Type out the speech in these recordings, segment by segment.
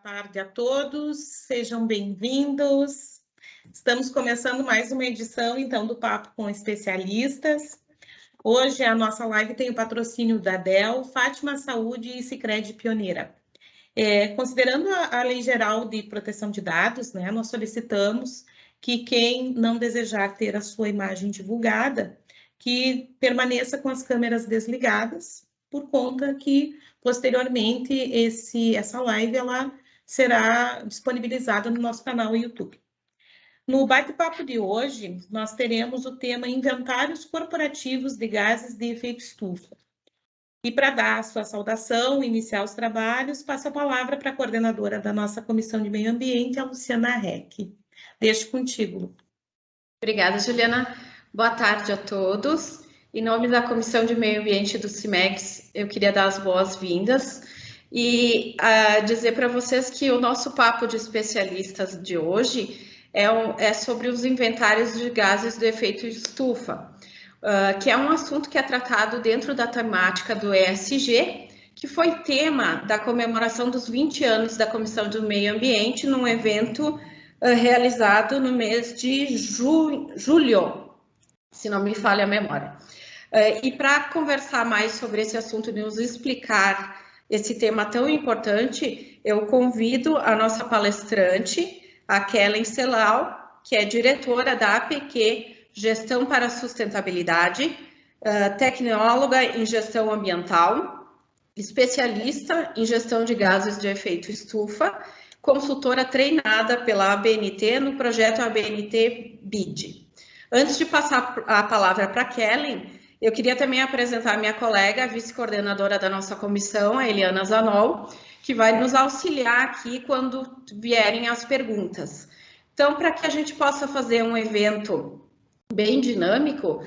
tarde a todos, sejam bem-vindos. Estamos começando mais uma edição, então, do Papo com Especialistas. Hoje a nossa live tem o patrocínio da Dell, Fátima Saúde e Sicredi Pioneira. Considerando a Lei Geral de Proteção de Dados, né, nós solicitamos que quem não desejar ter a sua imagem divulgada, que permaneça com as câmeras desligadas, por conta que, posteriormente, essa live ela será disponibilizada no nosso canal YouTube. No bate-papo de hoje, nós teremos o tema Inventários Corporativos de Gases de Efeito Estufa. E para dar a sua saudação, iniciar os trabalhos, passo a palavra para a coordenadora da nossa Comissão de Meio Ambiente, a Luciana Reck. Deixo contigo, Lu. Obrigada, Juliana. Boa tarde a todos. Em nome da Comissão de Meio Ambiente do CIMEX, eu queria dar as boas-vindas e dizer para vocês que o nosso papo de especialistas de hoje é sobre os inventários de gases do efeito estufa, que é um assunto que é tratado dentro da temática do ESG, que foi tema da comemoração dos 20 anos da Comissão do Meio Ambiente, num evento realizado no mês de julho, se não me falha a memória. E para conversar mais sobre esse assunto e nos explicar esse tema tão importante, eu convido a nossa palestrante, a Kellen Celal, que é diretora da APQ Gestão para a Sustentabilidade, tecnóloga em gestão ambiental, especialista em gestão de gases de efeito estufa, consultora treinada pela ABNT no projeto ABNT BID. Antes de passar a palavra para a Kellen, eu queria também apresentar a minha colega, a vice-coordenadora da nossa comissão, a Eliana Zanol, que vai nos auxiliar aqui quando vierem as perguntas. Então, para que a gente possa fazer um evento bem dinâmico,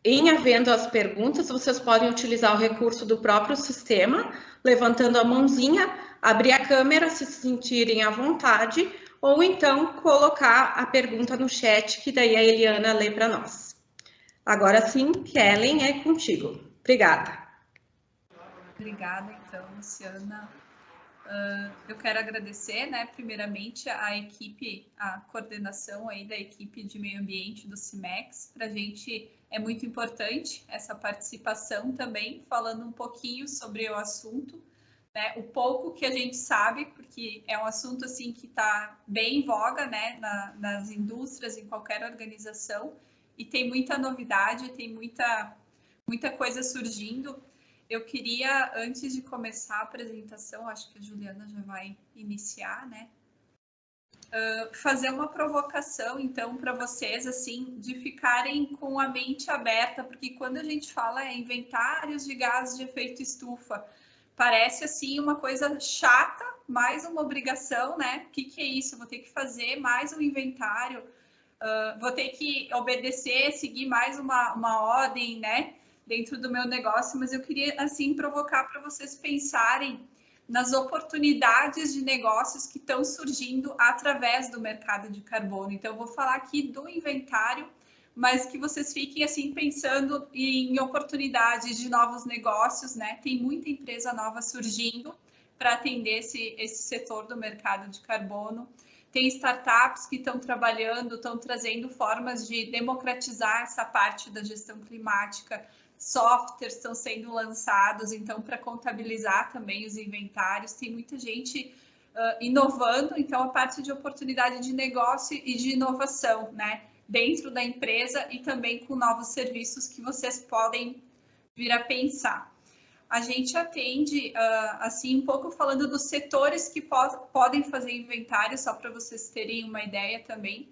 em havendo as perguntas, vocês podem utilizar o recurso do próprio sistema, levantando a mãozinha, abrir a câmera se sentirem à vontade, ou então colocar a pergunta no chat, que daí a Eliana lê para nós. Agora sim, Kellen, é contigo. Obrigada. Obrigada, então, Luciana. Eu quero agradecer, né, primeiramente, a equipe, a coordenação aí da equipe de meio ambiente do CIMEX. Para a gente é muito importante essa participação também, falando um pouquinho sobre o assunto, né, o pouco que a gente sabe, porque é um assunto assim que está bem em voga, né, nas indústrias, em qualquer organização, e tem muita novidade, tem muita coisa surgindo. Eu queria, antes de começar a apresentação, acho que a Juliana já vai iniciar, né? Fazer uma provocação, então, para vocês, assim, de ficarem com a mente aberta, porque quando a gente fala em inventários de gases de efeito estufa, parece, assim, uma coisa chata, mais uma obrigação, né? O que é isso? Vou ter que fazer mais um inventário, vou ter que obedecer, seguir mais uma ordem, né? Dentro do meu negócio, mas eu queria, assim, provocar para vocês pensarem nas oportunidades de negócios que estão surgindo através do mercado de carbono. Então, eu vou falar aqui do inventário, mas que vocês fiquem, assim, pensando em oportunidades de novos negócios, né? Tem muita empresa nova surgindo para atender esse setor do mercado de carbono. Tem startups que estão trabalhando, estão trazendo formas de democratizar essa parte da gestão climática. Softwares estão sendo lançados, então, para contabilizar também os inventários. Tem muita gente inovando, então, a parte de oportunidade de negócio e de inovação, né? Dentro da empresa e também com novos serviços que vocês podem vir a pensar. A gente atende, assim, um pouco falando dos setores que podem fazer inventário, só para vocês terem uma ideia também.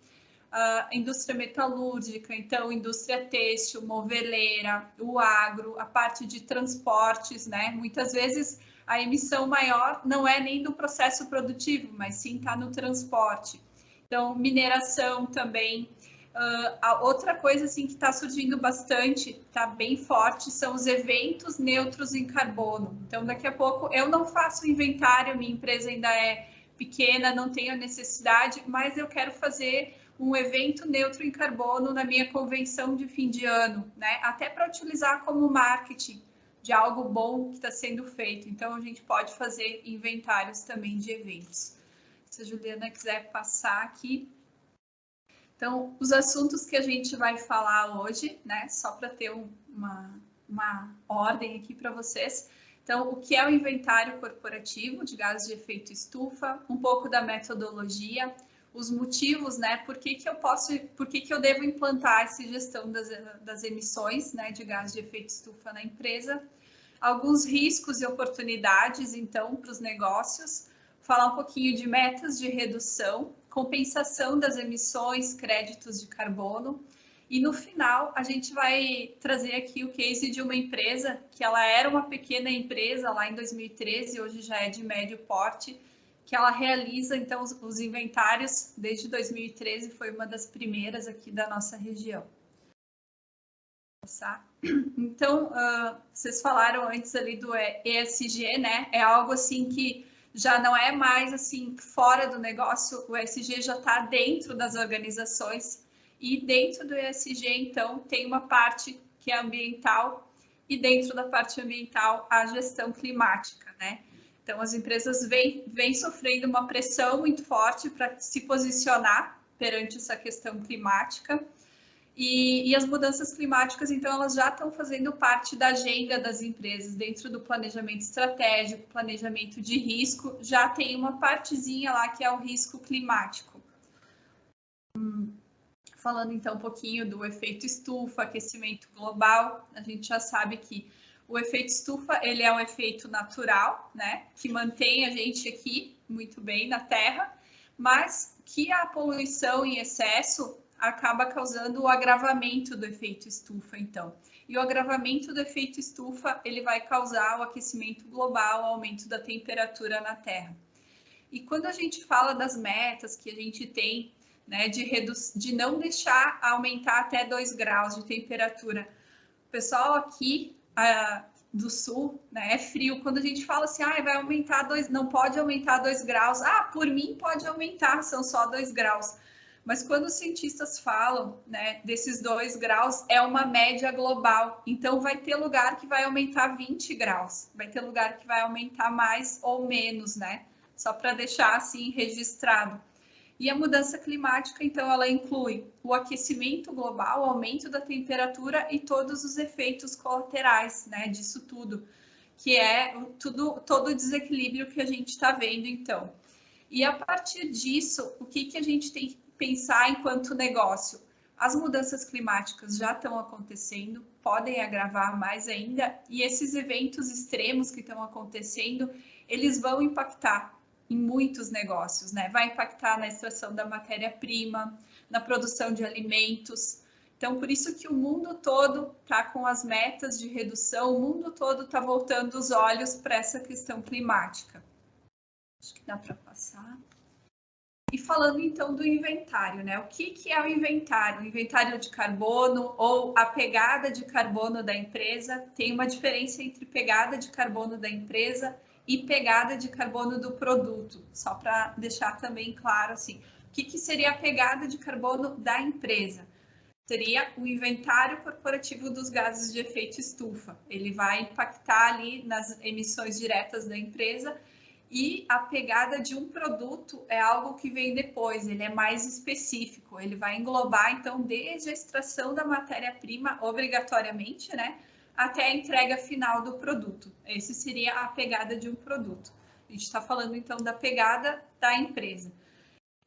Indústria metalúrgica, então, indústria têxtil, moveleira, o agro, a parte de transportes, né? Muitas vezes a emissão maior não é nem do processo produtivo, mas sim está no transporte. Então, mineração também. A outra coisa assim que está surgindo bastante, está bem forte, são os eventos neutros em carbono. Então, daqui a pouco eu não faço inventário, minha empresa ainda é pequena, não tenho a necessidade, mas eu quero fazer um evento neutro em carbono na minha convenção de fim de ano, né? Até para utilizar como marketing de algo bom que está sendo feito. Então, a gente pode fazer inventários também de eventos. Se a Juliana quiser passar aqui. Então, os assuntos que a gente vai falar hoje, né, só para ter uma ordem aqui para vocês. Então, o que é o inventário corporativo de gases de efeito estufa, um pouco da metodologia, os motivos, né, por que eu devo implantar essa gestão das emissões, né, de gases de efeito estufa na empresa, alguns riscos e oportunidades, então, para os negócios, falar um pouquinho de metas de redução, compensação das emissões, créditos de carbono. E no final, a gente vai trazer aqui o case de uma empresa que ela era uma pequena empresa lá em 2013, hoje já é de médio porte, que ela realiza, então, os inventários desde 2013, foi uma das primeiras aqui da nossa região. Então, vocês falaram antes ali do ESG, né? É algo assim que já não é mais assim fora do negócio, o ESG já está dentro das organizações e dentro do ESG, então, tem uma parte que é ambiental e dentro da parte ambiental a gestão climática, né? Então, as empresas vêm sofrendo uma pressão muito forte para se posicionar perante essa questão climática. E as mudanças climáticas, então, elas já estão fazendo parte da agenda das empresas, dentro do planejamento estratégico, planejamento de risco, já tem uma partezinha lá que é o risco climático. Falando, então, um pouquinho do efeito estufa, aquecimento global, a gente já sabe que o efeito estufa, ele é um efeito natural, né, que mantém a gente aqui muito bem na Terra, mas que a poluição em excesso acaba causando o agravamento do efeito estufa, então. E o agravamento do efeito estufa, ele vai causar o aquecimento global, o aumento da temperatura na Terra. E quando a gente fala das metas que a gente tem, né, de não deixar aumentar até 2 graus de temperatura, o pessoal aqui do sul, né, é frio. Quando a gente fala assim, vai aumentar não pode aumentar 2 graus. Por mim pode aumentar, são só 2 graus. Mas quando os cientistas falam, né, desses 2 graus, é uma média global. Então, vai ter lugar que vai aumentar 20 graus, vai ter lugar que vai aumentar mais ou menos, né? Só para deixar assim registrado. E a mudança climática, então, ela inclui o aquecimento global, o aumento da temperatura e todos os efeitos colaterais, né, disso tudo, que é todo o desequilíbrio que a gente está vendo, então. E a partir disso, o que a gente tem que pensar enquanto negócio? As mudanças climáticas já estão acontecendo, podem agravar mais ainda, e esses eventos extremos que estão acontecendo, eles vão impactar em muitos negócios, né? Vai impactar na extração da matéria-prima, na produção de alimentos. Então, por isso que o mundo todo está com as metas de redução, o mundo todo está voltando os olhos para essa questão climática. Acho que dá para passar. E falando então do inventário, né? O que é o inventário? O inventário de carbono ou a pegada de carbono da empresa. Tem uma diferença entre pegada de carbono da empresa e pegada de carbono do produto. Só para deixar também claro assim, o que seria a pegada de carbono da empresa? Seria o inventário corporativo dos gases de efeito estufa. Ele vai impactar ali nas emissões diretas da empresa. E a pegada de um produto é algo que vem depois, ele é mais específico, ele vai englobar, então, desde a extração da matéria-prima, obrigatoriamente, né, até a entrega final do produto. Esse seria a pegada de um produto. A gente está falando, então, da pegada da empresa.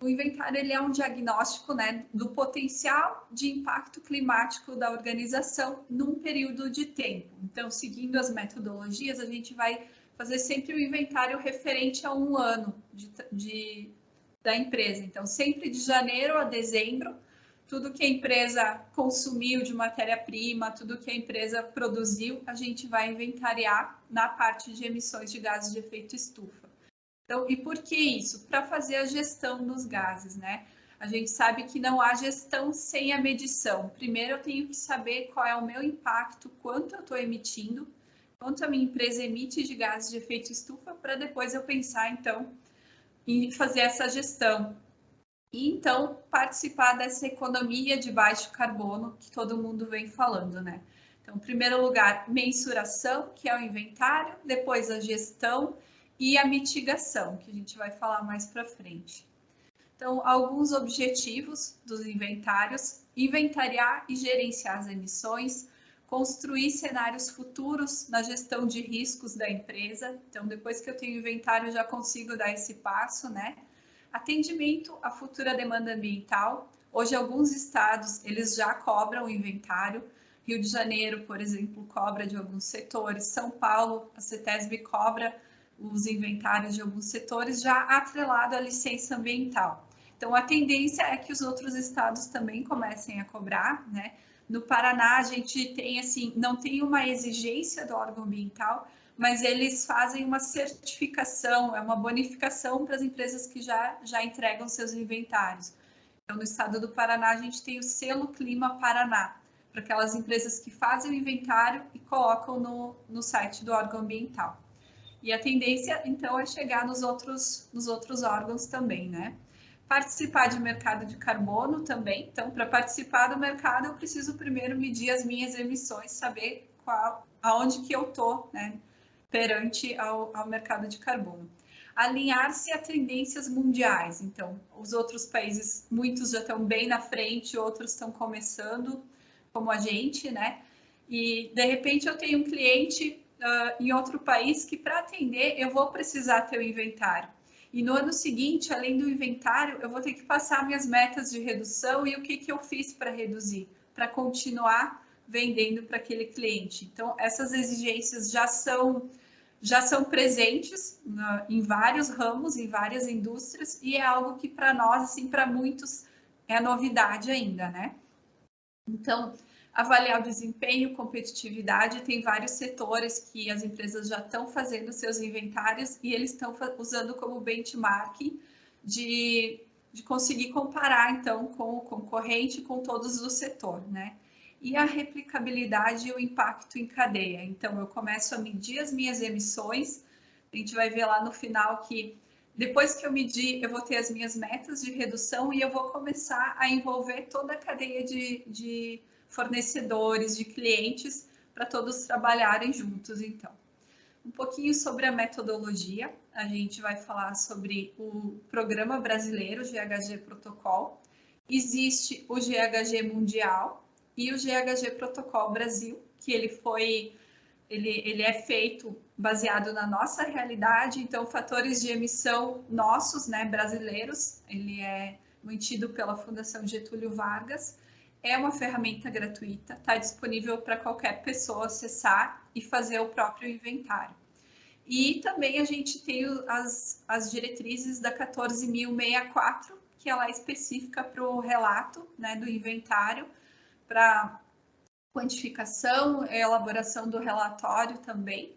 O inventário, ele é um diagnóstico, né, do potencial de impacto climático da organização num período de tempo. Então, seguindo as metodologias, a gente vai fazer sempre o inventário referente a um ano da empresa. Então, sempre de janeiro a dezembro, tudo que a empresa consumiu de matéria-prima, tudo que a empresa produziu, a gente vai inventariar na parte de emissões de gases de efeito estufa. Então, e por que isso? Para fazer a gestão dos gases, né? A gente sabe que não há gestão sem a medição. Primeiro, eu tenho que saber qual é o meu impacto, quanto eu estou emitindo, quanto a minha empresa emite de gases de efeito estufa, para depois eu pensar, então, em fazer essa gestão. E, então, participar dessa economia de baixo carbono que todo mundo vem falando, né? Então, em primeiro lugar, mensuração, que é o inventário, depois a gestão e a mitigação, que a gente vai falar mais para frente. Então, alguns objetivos dos inventários: inventariar e gerenciar as emissões, construir cenários futuros na gestão de riscos da empresa. Então, depois que eu tenho inventário, eu já consigo dar esse passo, né? Atendimento à futura demanda ambiental. Hoje, alguns estados, eles já cobram o inventário. Rio de Janeiro, por exemplo, cobra de alguns setores. São Paulo, a CETESB cobra os inventários de alguns setores, já atrelado à licença ambiental. Então, a tendência é que os outros estados também comecem a cobrar, né? No Paraná, a gente tem, assim, não tem uma exigência do órgão ambiental, mas eles fazem uma certificação, é uma bonificação para as empresas que já entregam seus inventários. Então, no estado do Paraná, a gente tem o selo Clima Paraná, para aquelas empresas que fazem o inventário e colocam no site do órgão ambiental. E a tendência, então, é chegar nos outros órgãos também, né? Participar de mercado de carbono também. Então, para participar do mercado, eu preciso primeiro medir as minhas emissões, saber aonde que eu estou, né, perante ao mercado de carbono. Alinhar-se a tendências mundiais. Então, os outros países, muitos já estão bem na frente, outros estão começando, como a gente, né? E, de repente, eu tenho um cliente em outro país que, para atender, eu vou precisar ter o inventário. E no ano seguinte, além do inventário, eu vou ter que passar minhas metas de redução e o que eu fiz para reduzir, para continuar vendendo para aquele cliente. Então, essas exigências já são presentes em vários ramos, em várias indústrias, e é algo que para nós, assim, para muitos, é novidade ainda, né? Então, avaliar o desempenho, competitividade, tem vários setores que as empresas já estão fazendo seus inventários e eles estão usando como benchmark de conseguir comparar, então, com o concorrente, com todos do setor, né? E a replicabilidade e o impacto em cadeia. Então, eu começo a medir as minhas emissões, a gente vai ver lá no final que depois que eu medir, eu vou ter as minhas metas de redução e eu vou começar a envolver toda a cadeia de fornecedores, de clientes, para todos trabalharem juntos, então. Um pouquinho sobre a metodologia, a gente vai falar sobre o Programa Brasileiro GHG Protocol. Existe o GHG Mundial e o GHG Protocol Brasil, que ele é feito baseado na nossa realidade, então fatores de emissão nossos, né, brasileiros, ele é mantido pela Fundação Getúlio Vargas, é uma ferramenta gratuita, está disponível para qualquer pessoa acessar e fazer o próprio inventário. E também a gente tem as diretrizes da 14.064, que ela é específica para o relato, né, do inventário, para quantificação, elaboração do relatório também.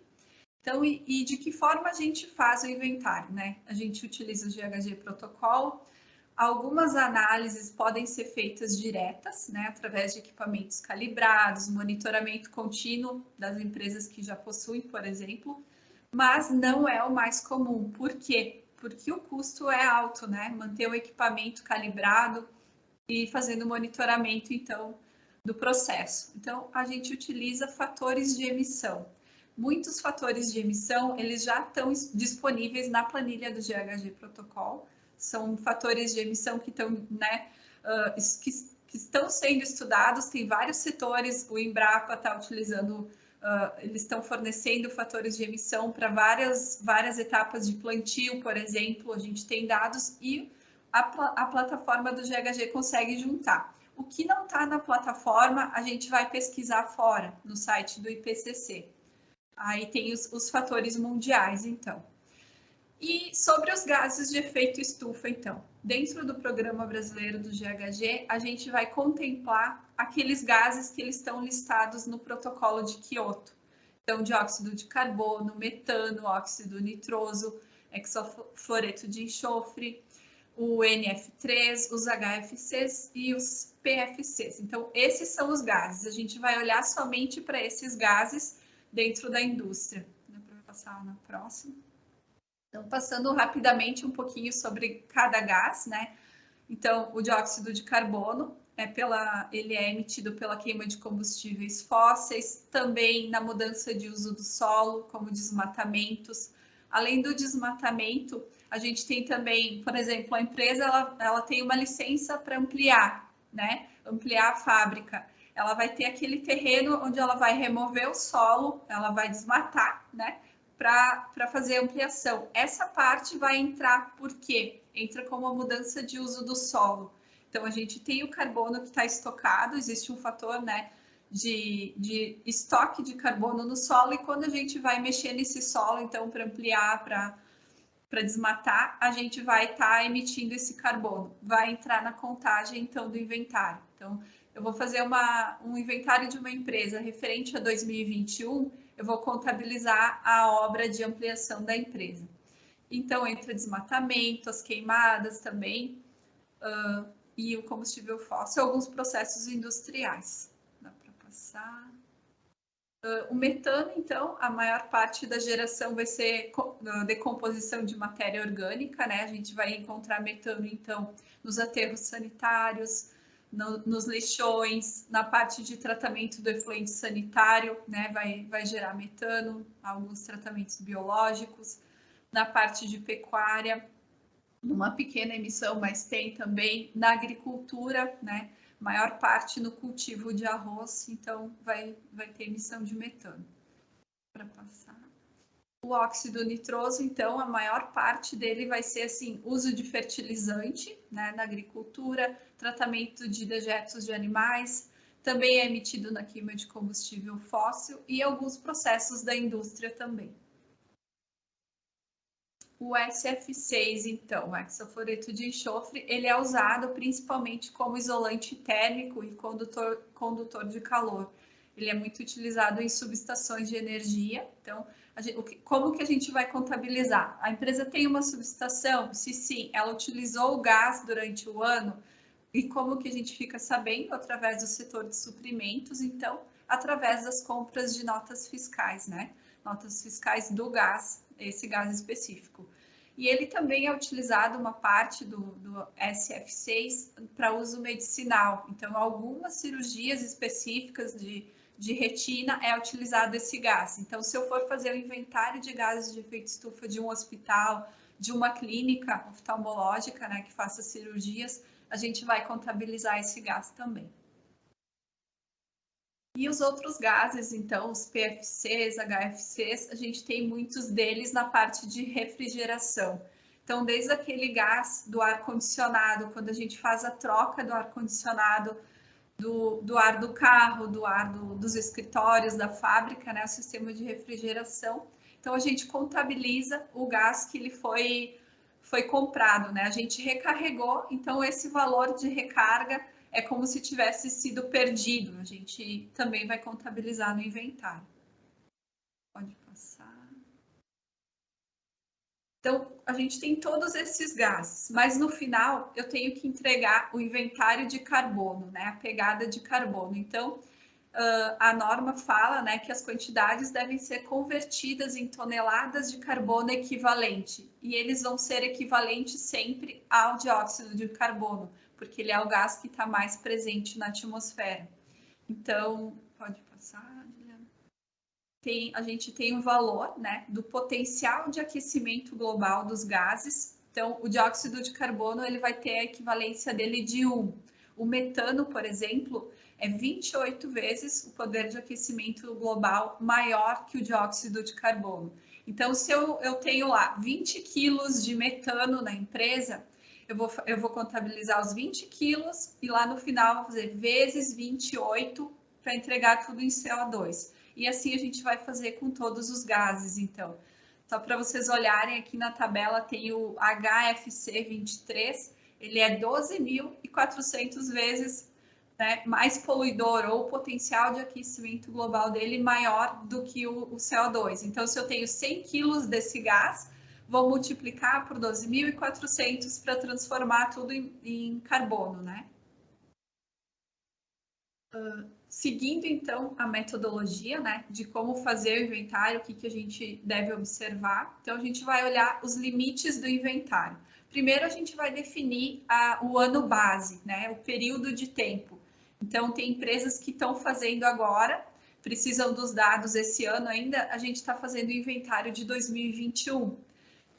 Então, e de que forma a gente faz o inventário, né? A gente utiliza o GHG Protocol. Algumas análises podem ser feitas diretas, né, através de equipamentos calibrados, monitoramento contínuo das empresas que já possuem, por exemplo, mas não é o mais comum. Por quê? Porque o custo é alto, né? Manter o equipamento calibrado e fazendo monitoramento, então, do processo. Então, a gente utiliza fatores de emissão. Muitos fatores de emissão, eles já estão disponíveis na planilha do GHG Protocol. São fatores de emissão que estão, né, que estão sendo estudados, tem vários setores, o Embrapa está utilizando, eles estão fornecendo fatores de emissão para várias etapas de plantio, por exemplo, a gente tem dados e a plataforma do GHG consegue juntar. O que não está na plataforma, a gente vai pesquisar fora, no site do IPCC. Aí tem os fatores mundiais, então. E sobre os gases de efeito estufa, então. Dentro do Programa Brasileiro do GHG, a gente vai contemplar aqueles gases que eles estão listados no Protocolo de Quioto. Então, dióxido de carbono, metano, óxido nitroso, hexafluoreto de enxofre, o NF3, os HFCs e os PFCs. Então, esses são os gases. A gente vai olhar somente para esses gases dentro da indústria. Dá para passar na próxima? Então, passando rapidamente um pouquinho sobre cada gás, né? Então, o dióxido de carbono, ele é emitido pela queima de combustíveis fósseis, também na mudança de uso do solo, como desmatamentos, além do desmatamento, a gente tem também, por exemplo, a empresa ela tem uma licença para ampliar, né? Ampliar a fábrica. Ela vai ter aquele terreno onde ela vai remover o solo, ela vai desmatar, né? Para fazer ampliação. Essa parte vai entrar por quê? Entra como a mudança de uso do solo. Então, a gente tem o carbono que está estocado, existe um fator, né, de estoque de carbono no solo, e quando a gente vai mexer nesse solo, então, para ampliar, para desmatar, a gente vai estar emitindo esse carbono. Vai entrar na contagem, então, do inventário. Então, eu vou fazer um inventário de uma empresa referente a 2021, eu vou contabilizar a obra de ampliação da empresa. Então, entra desmatamento, as queimadas também, e o combustível fóssil, alguns processos industriais. Dá para passar. O metano, então, a maior parte da geração vai ser decomposição de matéria orgânica, né? A gente vai encontrar metano, então, nos aterros sanitários, nos lixões, na parte de tratamento do efluente sanitário, né? Vai gerar metano, alguns tratamentos biológicos, na parte de pecuária, uma pequena emissão, mas tem também na agricultura, né? Maior parte no cultivo de arroz, então vai ter emissão de metano. Para passar. O óxido nitroso, então, a maior parte dele vai ser, assim, uso de fertilizante, né? Na agricultura, tratamento de dejetos de animais, também é emitido na queima de combustível fóssil e alguns processos da indústria também. O SF6, então, o hexafluoreto de enxofre, ele é usado principalmente como isolante térmico e condutor de calor. Ele é muito utilizado em subestações de energia. Então, como que a gente vai contabilizar? A empresa tem uma subestação? Se sim, ela utilizou o gás durante o ano? E como que a gente fica sabendo? Através do setor de suprimentos, então, através das compras de notas fiscais, né? Notas fiscais do gás, esse gás específico. E ele também é utilizado, uma parte do SF6, para uso medicinal. Então, algumas cirurgias específicas de retina é utilizado esse gás. Então, se eu for fazer o inventário de gases de efeito estufa de um hospital, de uma clínica oftalmológica, né, que faça cirurgias, a gente vai contabilizar esse gás também. E os outros gases, então, os PFCs, HFCs, a gente tem muitos deles na parte de refrigeração. Então, desde aquele gás do ar-condicionado, quando a gente faz a troca do ar-condicionado do ar do carro, do ar dos escritórios, da fábrica, né, o sistema de refrigeração. Então, a gente contabiliza o gás que ele foi comprado, né? A gente recarregou, então esse valor de recarga é como se tivesse sido perdido. A gente também vai contabilizar no inventário. Pode passar. Então, a gente tem todos esses gases, mas no final eu tenho que entregar o inventário de carbono, né? A pegada de carbono. Então, a norma fala, né, que as quantidades devem ser convertidas em toneladas de carbono equivalente, e eles vão ser equivalentes sempre ao dióxido de carbono, porque ele é o gás que está mais presente na atmosfera. Então, pode passar, Juliana. A gente tem um valor, né, do potencial de aquecimento global dos gases. Então, o dióxido de carbono ele vai ter a equivalência dele de 1. O metano, por exemplo, é 28 vezes o poder de aquecimento global maior que o dióxido de carbono. Então, se eu tenho lá 20 quilos de metano na empresa, eu vou contabilizar os 20 quilos e lá no final vou fazer vezes 28 para entregar tudo em CO2. E assim a gente vai fazer com todos os gases, então. Só para vocês olharem, aqui na tabela tem o HFC 23, ele é 12.400 vezes, né, mais poluidor, ou o potencial de aquecimento global dele maior do que o CO2. Então, se eu tenho 100 quilos desse gás, vou multiplicar por 12.400 para transformar tudo em carbono, né? Seguindo, então, a metodologia, né, de como fazer o inventário, o que a gente deve observar. Então, a gente vai olhar os limites do inventário. Primeiro, a gente vai definir o ano base, né, o período de tempo. Então, tem empresas que estão fazendo agora, precisam dos dados esse ano ainda, a gente está fazendo o inventário de 2021.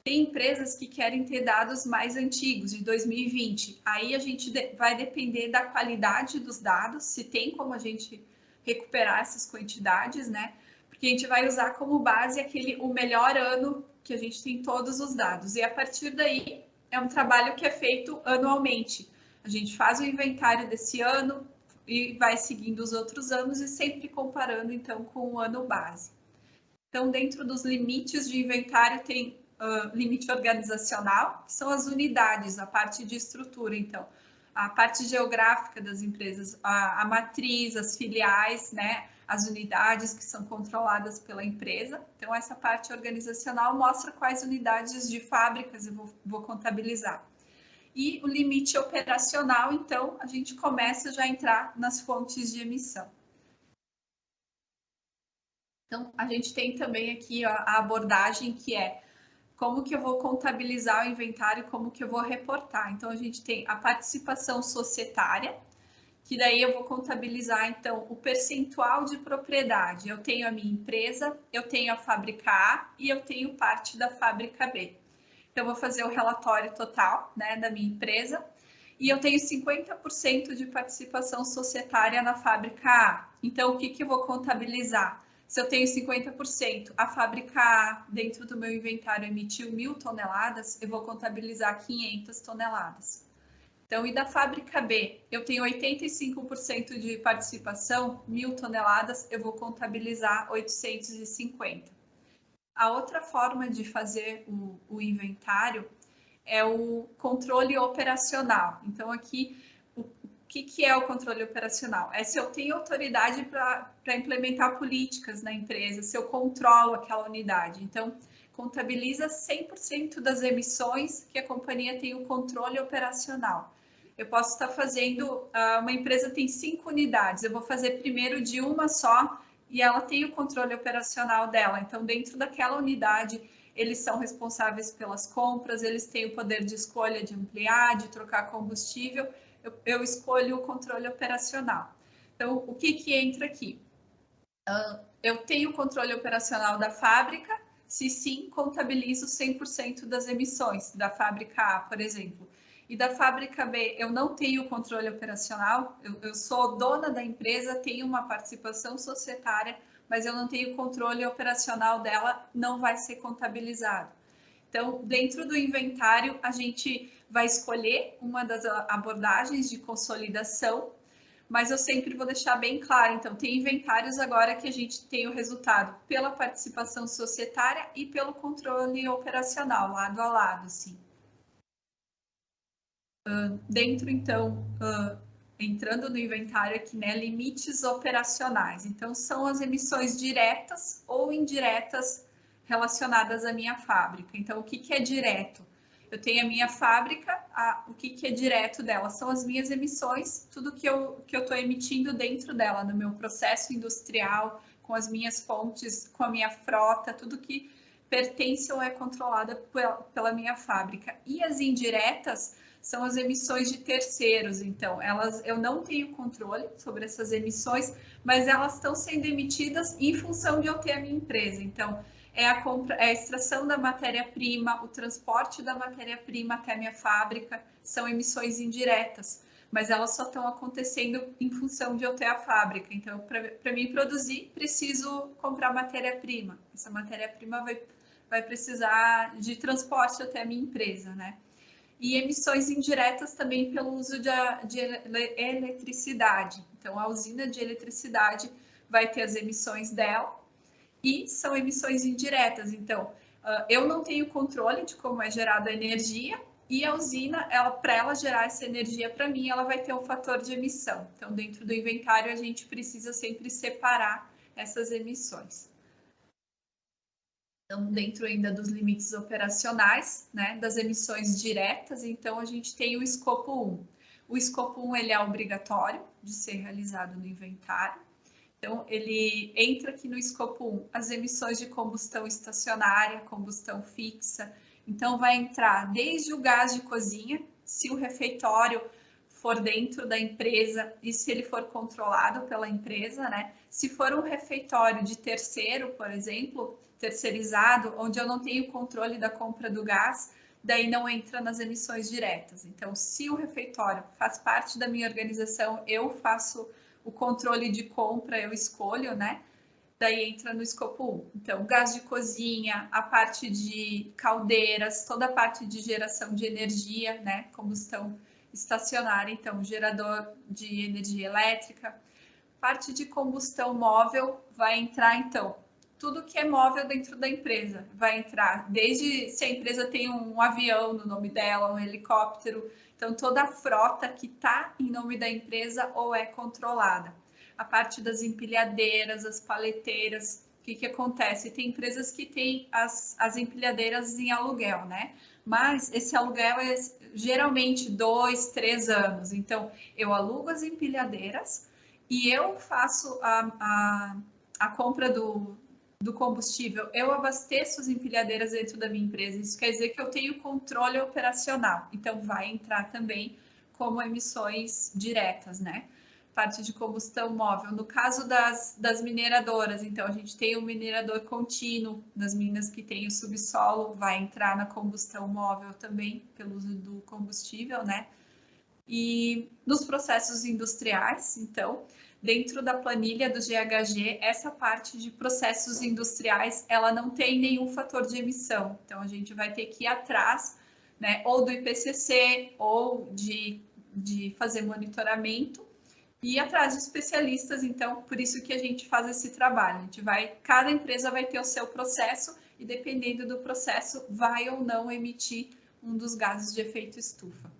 Tem empresas que querem ter dados mais antigos, de 2020. Aí a gente vai depender da qualidade dos dados, se tem como a gente recuperar essas quantidades, né? Porque a gente vai usar como base o melhor ano que a gente tem todos os dados. E a partir daí, é um trabalho que é feito anualmente. A gente faz o inventário desse ano e vai seguindo os outros anos e sempre comparando, então, com o ano base. Então, dentro dos limites de inventário, tem limite organizacional, que são as unidades, a parte de estrutura, então, a parte geográfica das empresas, a matriz, as filiais, né, as unidades que são controladas pela empresa. Então, essa parte organizacional mostra quais unidades de fábricas eu vou contabilizar. E o limite operacional, então, a gente começa já a entrar nas fontes de emissão. Então, a gente tem também aqui a abordagem que é como que eu vou contabilizar o inventário, como que eu vou reportar. Então, a gente tem a participação societária, que daí eu vou contabilizar, então, o percentual de propriedade. Eu tenho a minha empresa, eu tenho a fábrica A e eu tenho parte da fábrica B. Então, eu vou fazer o relatório total, né, da minha empresa, e eu tenho 50% de participação societária na fábrica A. Então, o que que eu vou contabilizar? Se eu tenho 50%, a fábrica A, dentro do meu inventário, emitiu 1.000 toneladas, eu vou contabilizar 500 toneladas. Então, e da fábrica B, eu tenho 85% de participação, 1.000 toneladas, eu vou contabilizar 850. A outra forma de fazer o inventário é o controle operacional. Então, aqui, o que é o controle operacional? É se eu tenho autoridade para implementar políticas na empresa, se eu controlo aquela unidade. Então, contabiliza 100% das emissões que a companhia tem o controle operacional. Eu posso estar fazendo, uma empresa tem 5 unidades, eu vou fazer primeiro de uma só e ela tem o controle operacional dela. Então, dentro daquela unidade, eles são responsáveis pelas compras, eles têm o poder de escolha de ampliar, de trocar combustível. Eu escolho o controle operacional. Então, o que entra aqui? Eu tenho o controle operacional da fábrica, se sim, contabilizo 100% das emissões da fábrica A, por exemplo. E da fábrica B, eu não tenho controle operacional, eu sou dona da empresa, tenho uma participação societária, mas eu não tenho controle operacional dela, não vai ser contabilizado. Então, dentro do inventário, a gente vai escolher uma das abordagens de consolidação, mas eu sempre vou deixar bem claro. Então, tem inventários agora que a gente tem o resultado pela participação societária e pelo controle operacional, lado a lado, assim. Dentro, então, entrando no inventário aqui, né, limites operacionais. Então, são as emissões diretas ou indiretas relacionadas à minha fábrica. Então, o que é direto? Eu tenho a minha fábrica, o que é direto dela? São as minhas emissões, tudo que eu estou emitindo dentro dela, no meu processo industrial, com as minhas fontes, com a minha frota, tudo que pertence ou é controlada pela minha fábrica. E as indiretas são as emissões de terceiros, então, eu não tenho controle sobre essas emissões, mas elas estão sendo emitidas em função de eu ter a minha empresa. Então, é a extração da matéria-prima, o transporte da matéria-prima até a minha fábrica, são emissões indiretas, mas elas só estão acontecendo em função de eu ter a fábrica. Então, para mim produzir, preciso comprar matéria-prima. Essa matéria-prima vai precisar de transporte até a minha empresa, né? E emissões indiretas também pelo uso de eletricidade. Então, a usina de eletricidade vai ter as emissões dela e são emissões indiretas. Então, eu não tenho controle de como é gerada a energia e a usina, para ela gerar essa energia para mim, ela vai ter um fator de emissão. Então, dentro do inventário, a gente precisa sempre separar essas emissões. Então, dentro ainda dos limites operacionais, né, das emissões diretas, então a gente tem o escopo 1. O escopo 1 ele é obrigatório de ser realizado no inventário. Então, ele entra aqui no escopo 1, as emissões de combustão estacionária, combustão fixa. Então, vai entrar desde o gás de cozinha, se o refeitório for dentro da empresa e se ele for controlado pela empresa, né? Se for um refeitório de terceiro, por exemplo, terceirizado, onde eu não tenho controle da compra do gás, daí não entra nas emissões diretas. Então, se o refeitório faz parte da minha organização, eu faço o controle de compra, eu escolho, né? Daí entra no escopo 1. Então, gás de cozinha, a parte de caldeiras, toda a parte de geração de energia, né? Combustão estacionária, então, gerador de energia elétrica. Parte de combustão móvel vai entrar, então, tudo que é móvel dentro da empresa vai entrar, desde se a empresa tem um avião no nome dela, um helicóptero, então toda a frota que está em nome da empresa ou é controlada. A parte das empilhadeiras, as paleteiras, o que acontece? Tem empresas que têm as empilhadeiras em aluguel, né? Mas esse aluguel é geralmente 2, 3 anos. Então, eu alugo as empilhadeiras e eu faço a compra do combustível, eu abasteço as empilhadeiras dentro da minha empresa. Isso quer dizer que eu tenho controle operacional. Então, vai entrar também como emissões diretas, né? Parte de combustão móvel. No caso das mineradoras, então, a gente tem o minerador contínuo das minas que tem o subsolo, vai entrar na combustão móvel também, pelo uso do combustível, né? E nos processos industriais, então, dentro da planilha do GHG, essa parte de processos industriais, ela não tem nenhum fator de emissão. Então, a gente vai ter que ir atrás, né, ou do IPCC, ou de fazer monitoramento, e ir atrás de especialistas. Então, por isso que a gente faz esse trabalho. A gente cada empresa vai ter o seu processo, e dependendo do processo, vai ou não emitir um dos gases de efeito estufa.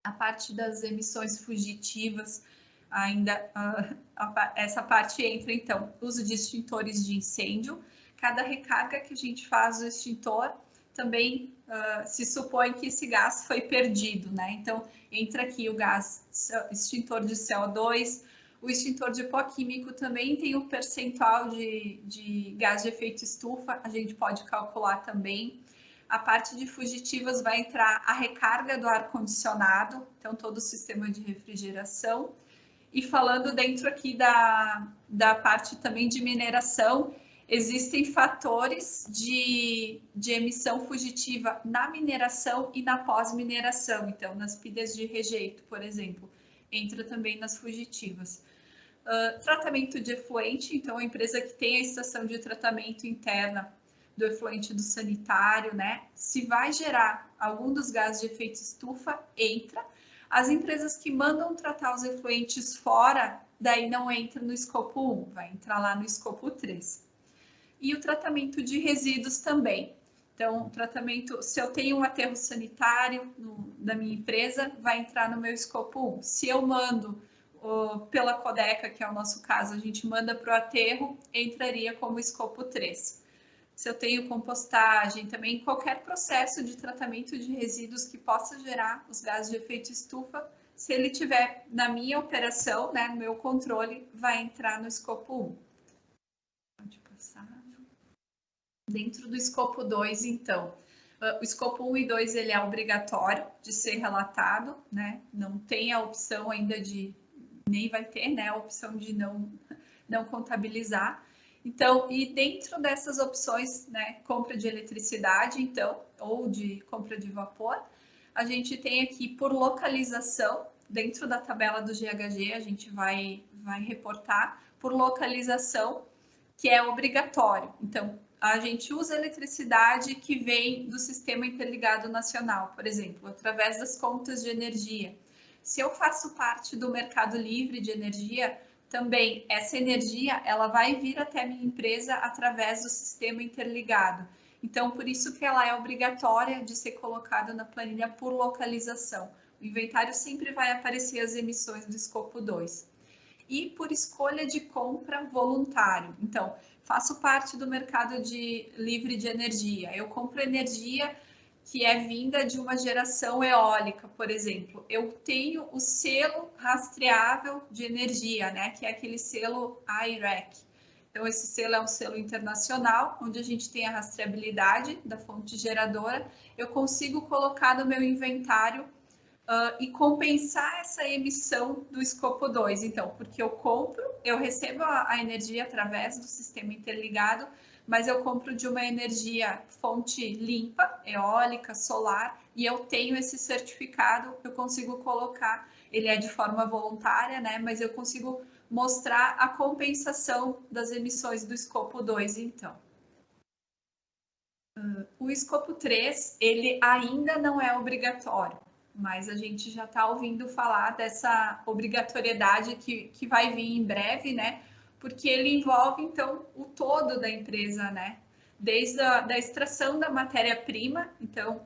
A parte das emissões fugitivas, ainda essa parte entra, então, uso de extintores de incêndio. Cada recarga que a gente faz do extintor, também se supõe que esse gás foi perdido, né? Então, entra aqui o gás extintor de CO2, o extintor de pó químico também tem um percentual de gás de efeito estufa, a gente pode calcular também. A parte de fugitivas vai entrar a recarga do ar-condicionado, então todo o sistema de refrigeração. E falando dentro aqui da parte também de mineração, existem fatores de emissão fugitiva na mineração e na pós-mineração. Então, nas pilhas de rejeito, por exemplo, entra também nas fugitivas. Tratamento de efluente, então a empresa que tem a estação de tratamento interna do efluente do sanitário, né? Se vai gerar algum dos gases de efeito estufa, entra. As empresas que mandam tratar os efluentes fora, daí não entra no escopo 1, vai entrar lá no escopo 3. E o tratamento de resíduos também. Então, tratamento, se eu tenho um aterro sanitário da minha empresa, vai entrar no meu escopo 1. Se eu mando pela Codeca, que é o nosso caso, a gente manda para o aterro, entraria como escopo 3. Se eu tenho compostagem, também qualquer processo de tratamento de resíduos que possa gerar os gases de efeito estufa, se ele tiver na minha operação, né, no meu controle, vai entrar no escopo 1. Pode passar. Dentro do escopo 2, então, o escopo 1 e 2 ele é obrigatório de ser relatado, né? Não tem a opção ainda nem vai ter, né, a opção de não contabilizar. Então, e dentro dessas opções, né, compra de eletricidade, então, ou de compra de vapor, a gente tem aqui por localização, dentro da tabela do GHG, a gente vai reportar por localização, que é obrigatório. Então, a gente usa eletricidade que vem do Sistema Interligado Nacional, por exemplo, através das contas de energia. Se eu faço parte do mercado livre de energia, também essa energia ela vai vir até a minha empresa através do sistema interligado. Então, por isso que ela é obrigatória de ser colocada na planilha por localização. O inventário sempre vai aparecer as emissões do escopo 2. E por escolha de compra voluntário. Então, faço parte do mercado livre de energia. Eu compro energia que é vinda de uma geração eólica, por exemplo. Eu tenho o selo rastreável de energia, né, que é aquele selo I-REC. Então, esse selo é um selo internacional, onde a gente tem a rastreabilidade da fonte geradora. Eu consigo colocar no meu inventário e compensar essa emissão do escopo 2. Então, porque eu compro, eu recebo a energia através do sistema interligado, mas eu compro de uma energia fonte limpa, eólica, solar, e eu tenho esse certificado, eu consigo colocar, ele é de forma voluntária, né? Mas eu consigo mostrar a compensação das emissões do escopo 2, então. O escopo 3, ele ainda não é obrigatório, mas a gente já está ouvindo falar dessa obrigatoriedade que vai vir em breve, né? Porque ele envolve, então, o todo da empresa, né? Desde da extração da matéria-prima. Então,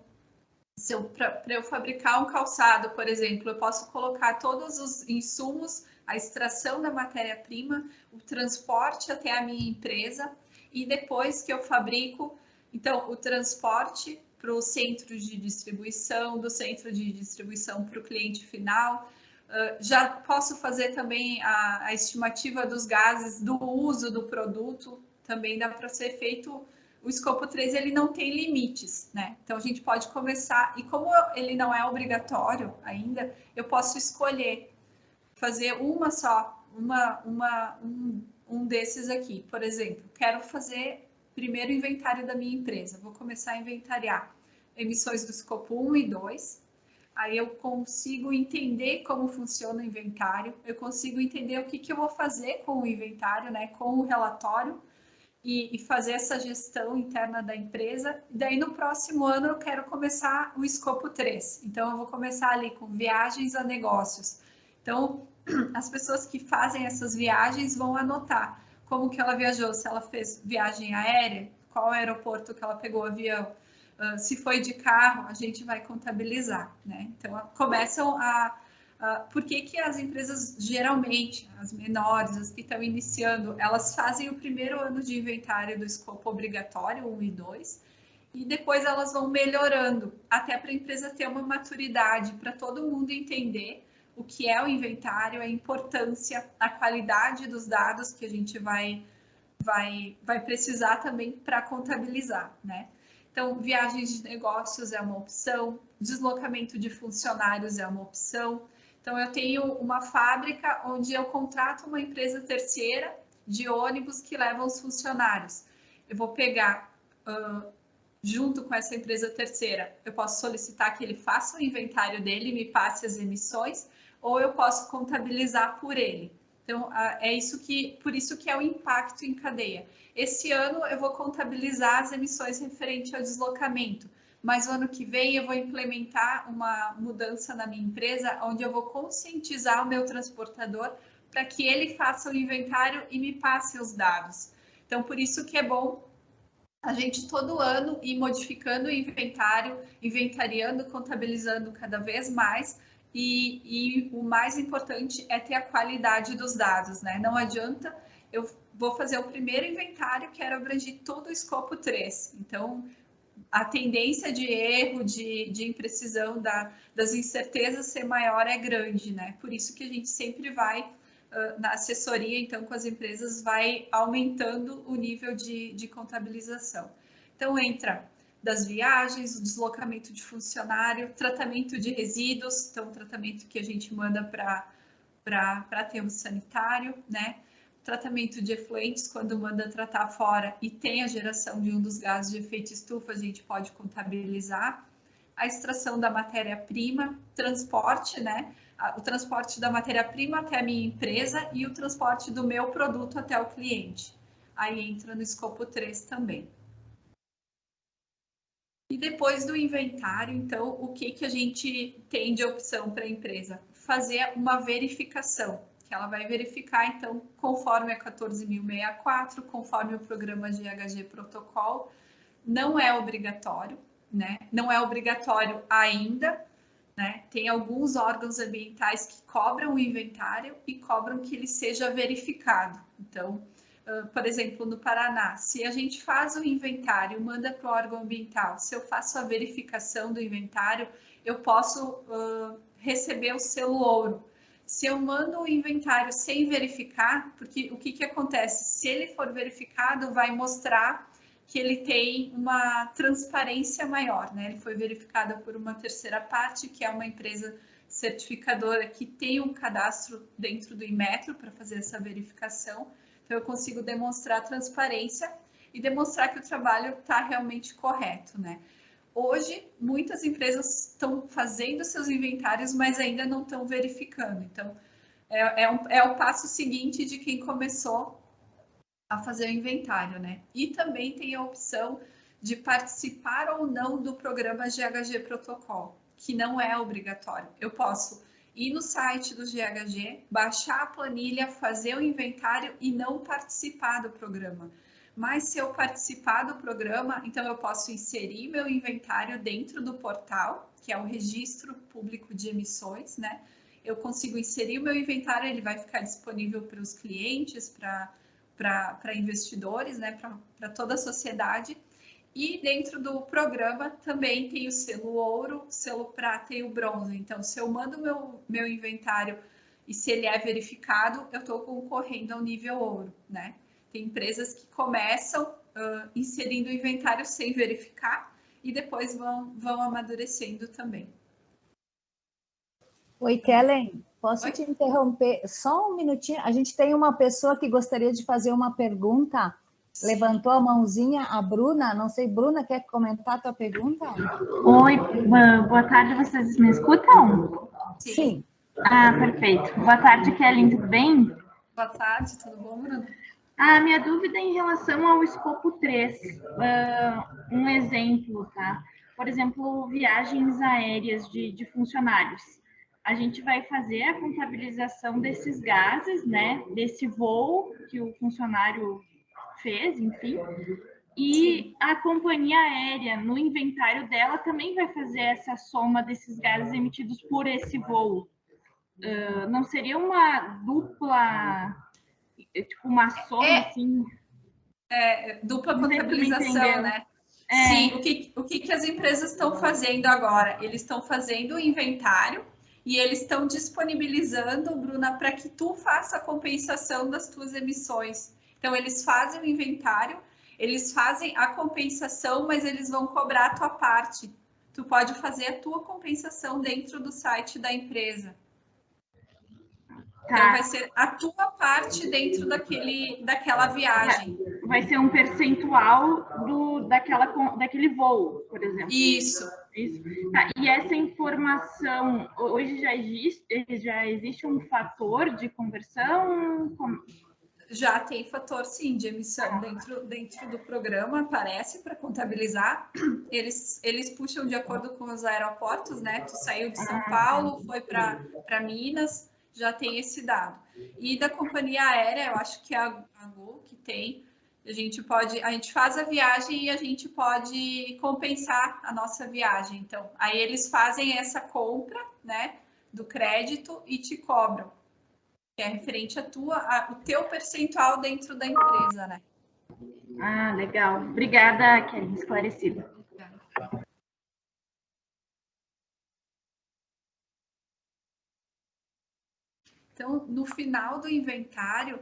para eu fabricar um calçado, por exemplo, eu posso colocar todos os insumos, a extração da matéria-prima, o transporte até a minha empresa, e depois que eu fabrico, então, o transporte para o centro de distribuição, do centro de distribuição para o cliente final. Já posso fazer também a estimativa dos gases do uso do produto, também dá para ser feito. O escopo 3, ele não tem limites, né? Então, a gente pode começar, e como ele não é obrigatório ainda, eu posso escolher fazer uma só, um desses aqui. Por exemplo, quero fazer primeiro inventário da minha empresa, vou começar a inventariar emissões do escopo 1 e 2, aí eu consigo entender como funciona o inventário, eu consigo entender o que eu vou fazer com o inventário, né, com o relatório, e fazer essa gestão interna da empresa. E daí, no próximo ano, eu quero começar o escopo 3. Então, eu vou começar ali com viagens a negócios. Então, as pessoas que fazem essas viagens vão anotar como que ela viajou, se ela fez viagem aérea, qual aeroporto que ela pegou o avião, se foi de carro, a gente vai contabilizar, né? Então, começam a... por que as empresas, geralmente, as menores, as que estão iniciando, elas fazem o primeiro ano de inventário do escopo obrigatório, 1 e 2, e depois elas vão melhorando, até para a empresa ter uma maturidade, para todo mundo entender o que é o inventário, a importância, a qualidade dos dados que a gente vai precisar também para contabilizar, né? Então, viagens de negócios é uma opção, deslocamento de funcionários é uma opção. Então, eu tenho uma fábrica onde eu contrato uma empresa terceira de ônibus que levam os funcionários. Eu vou pegar, junto com essa empresa terceira, eu posso solicitar que ele faça o inventário dele e me passe as emissões, ou eu posso contabilizar por ele. Então, é isso por isso que é o impacto em cadeia. Esse ano eu vou contabilizar as emissões referente ao deslocamento, mas o ano que vem eu vou implementar uma mudança na minha empresa, onde eu vou conscientizar o meu transportador para que ele faça o inventário e me passe os dados. Então, por isso que é bom a gente todo ano ir modificando o inventário, inventariando, contabilizando cada vez mais, e o mais importante é ter a qualidade dos dados, né? Não adianta, eu vou fazer o primeiro inventário, quero abranger todo o escopo 3. Então, a tendência de erro, de imprecisão, das incertezas ser maior é grande, né? Por isso que a gente sempre vai, na assessoria, então, com as empresas, vai aumentando o nível de contabilização. Então, entra das viagens, o deslocamento de funcionário, tratamento de resíduos, então, tratamento que a gente manda para aterro sanitário, né? Tratamento de efluentes, quando manda tratar fora e tem a geração de um dos gases de efeito estufa, a gente pode contabilizar. A extração da matéria-prima, transporte, né? O transporte da matéria-prima até a minha empresa e o transporte do meu produto até o cliente. Aí entra no escopo 3 também. E depois do inventário, então, o que a gente tem de opção para a empresa? Fazer uma verificação, que ela vai verificar, então, conforme a 14.064, conforme o programa de GHG Protocol, não é obrigatório, né? Não é obrigatório ainda, né? Tem alguns órgãos ambientais que cobram o inventário e cobram que ele seja verificado. Então, por exemplo, no Paraná, se a gente faz o inventário, manda para o órgão ambiental, se eu faço a verificação do inventário, eu posso receber o selo ouro. Se eu mando o inventário sem verificar, porque o que acontece? Se ele for verificado, vai mostrar que ele tem uma transparência maior, né? Ele foi verificado por uma terceira parte, que é uma empresa certificadora que tem um cadastro dentro do Inmetro para fazer essa verificação. Então, eu consigo demonstrar transparência e demonstrar que o trabalho está realmente correto, né? Hoje, muitas empresas estão fazendo seus inventários, mas ainda não estão verificando. Então, é o passo seguinte de quem começou a fazer o inventário, né? E também tem a opção de participar ou não do programa GHG Protocol, que não é obrigatório. Eu posso ir no site do GHG, baixar a planilha, fazer o inventário e não participar do programa. Mas se eu participar do programa, então eu posso inserir meu inventário dentro do portal, que é o Registro Público de Emissões, né? Eu consigo inserir o meu inventário, ele vai ficar disponível para os clientes, para investidores, né, para toda a sociedade. E dentro do programa também tem o selo ouro, o selo prata e o bronze. Então, se eu mando meu inventário e se ele é verificado, eu estou concorrendo ao nível ouro, né? Tem empresas que começam inserindo o inventário sem verificar e depois vão amadurecendo também. Oi, Kellen, posso Oi? te interromper só um minutinho? A gente tem uma pessoa que gostaria de fazer uma pergunta. Sim. Levantou a mãozinha, a Bruna. Não sei, Bruna, quer comentar a tua pergunta? Oi, boa tarde, vocês me escutam? Sim. Ah, perfeito. Boa tarde, Kellen, tudo bem? Boa tarde, tudo bom, Bruno? A minha dúvida é em relação ao escopo 3, um exemplo, tá? Por exemplo, viagens aéreas de funcionários. A gente vai fazer a contabilização desses gases, né? Desse voo que o funcionário fez, enfim. E a companhia aérea, no inventário dela, também vai fazer essa soma desses gases emitidos por esse voo. Não seria uma dupla, tipo uma soma, assim? Dupla Não sei se tu me contabilização, entendeu. né? É. Sim, o que as empresas estão fazendo agora? Eles estão fazendo o inventário e eles estão disponibilizando, Bruna, para que tu faça a compensação das tuas emissões. Então, eles fazem o inventário, eles fazem a compensação, mas eles vão cobrar a tua parte. Tu pode fazer a tua compensação dentro do site da empresa. Então, vai ser a tua parte dentro daquela viagem. Vai ser um percentual daquele voo, por exemplo. Isso. Tá, e essa informação, hoje já existe um fator de conversão? Já tem fator, sim, de emissão dentro do programa, aparece para contabilizar. Eles puxam de acordo com os aeroportos, né? Tu saiu de São Paulo, foi para Minas, já tem esse dado. E da companhia aérea, eu acho que é a Gol que tem. A gente faz a viagem e a gente pode compensar a nossa viagem. Então, aí eles fazem essa compra, né, do crédito e te cobram. Que é referente o teu percentual dentro da empresa, né? Ah, legal. Obrigada, Kelly, esclarecido. Então, no final do inventário,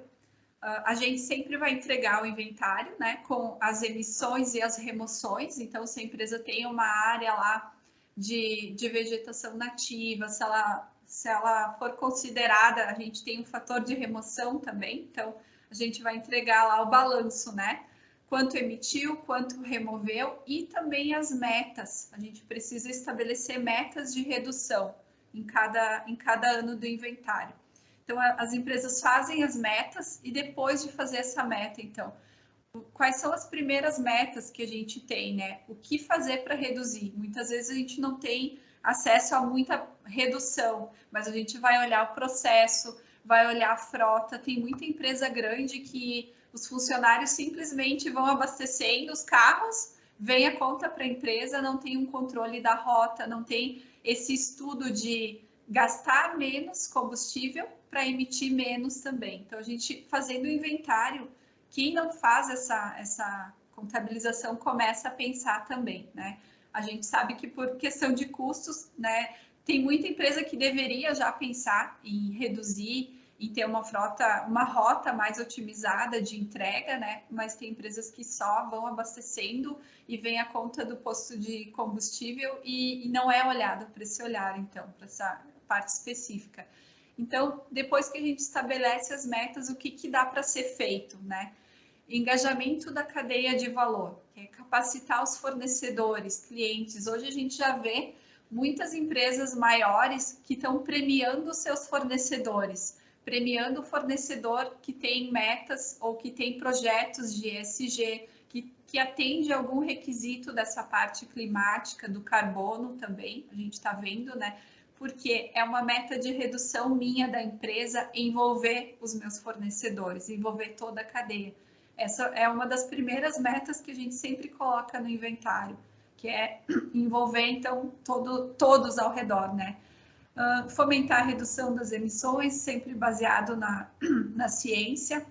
a gente sempre vai entregar o inventário, né, com as emissões e as remoções. Então, se a empresa tem uma área lá de vegetação nativa, se ela for considerada, a gente tem um fator de remoção também. Então, a gente vai entregar lá o balanço, né? Quanto emitiu, quanto removeu e também as metas. A gente precisa estabelecer metas de redução em cada ano do inventário. Então, as empresas fazem as metas e depois de fazer essa meta, então, quais são as primeiras metas que a gente tem, né? O que fazer para reduzir? Muitas vezes a gente não tem acesso a muita redução, mas a gente vai olhar o processo, vai olhar a frota. Tem muita empresa grande que os funcionários simplesmente vão abastecendo os carros, vem a conta para a empresa, não tem um controle da rota, não tem esse estudo de gastar menos combustível para emitir menos também. Então, a gente fazendo o inventário, quem não faz essa contabilização começa a pensar também, né? A gente sabe que por questão de custos, né, tem muita empresa que deveria já pensar em reduzir, em ter uma rota mais otimizada de entrega, né? Mas tem empresas que só vão abastecendo e vem a conta do posto de combustível e não é olhado para esse olhar, então, para essa parte específica. Então, depois que a gente estabelece as metas, o que dá para ser feito, né? Engajamento da cadeia de valor, que é capacitar os fornecedores, clientes. Hoje a gente já vê muitas empresas maiores que estão premiando seus fornecedores, premiando o fornecedor que tem metas ou que tem projetos de ESG, que atende algum requisito dessa parte climática, do carbono também, a gente está vendo, né? Porque é uma meta de redução minha da empresa envolver os meus fornecedores, envolver toda a cadeia. Essa é uma das primeiras metas que a gente sempre coloca no inventário, que é envolver, então, todos ao redor, né? Fomentar a redução das emissões, sempre baseado na ciência.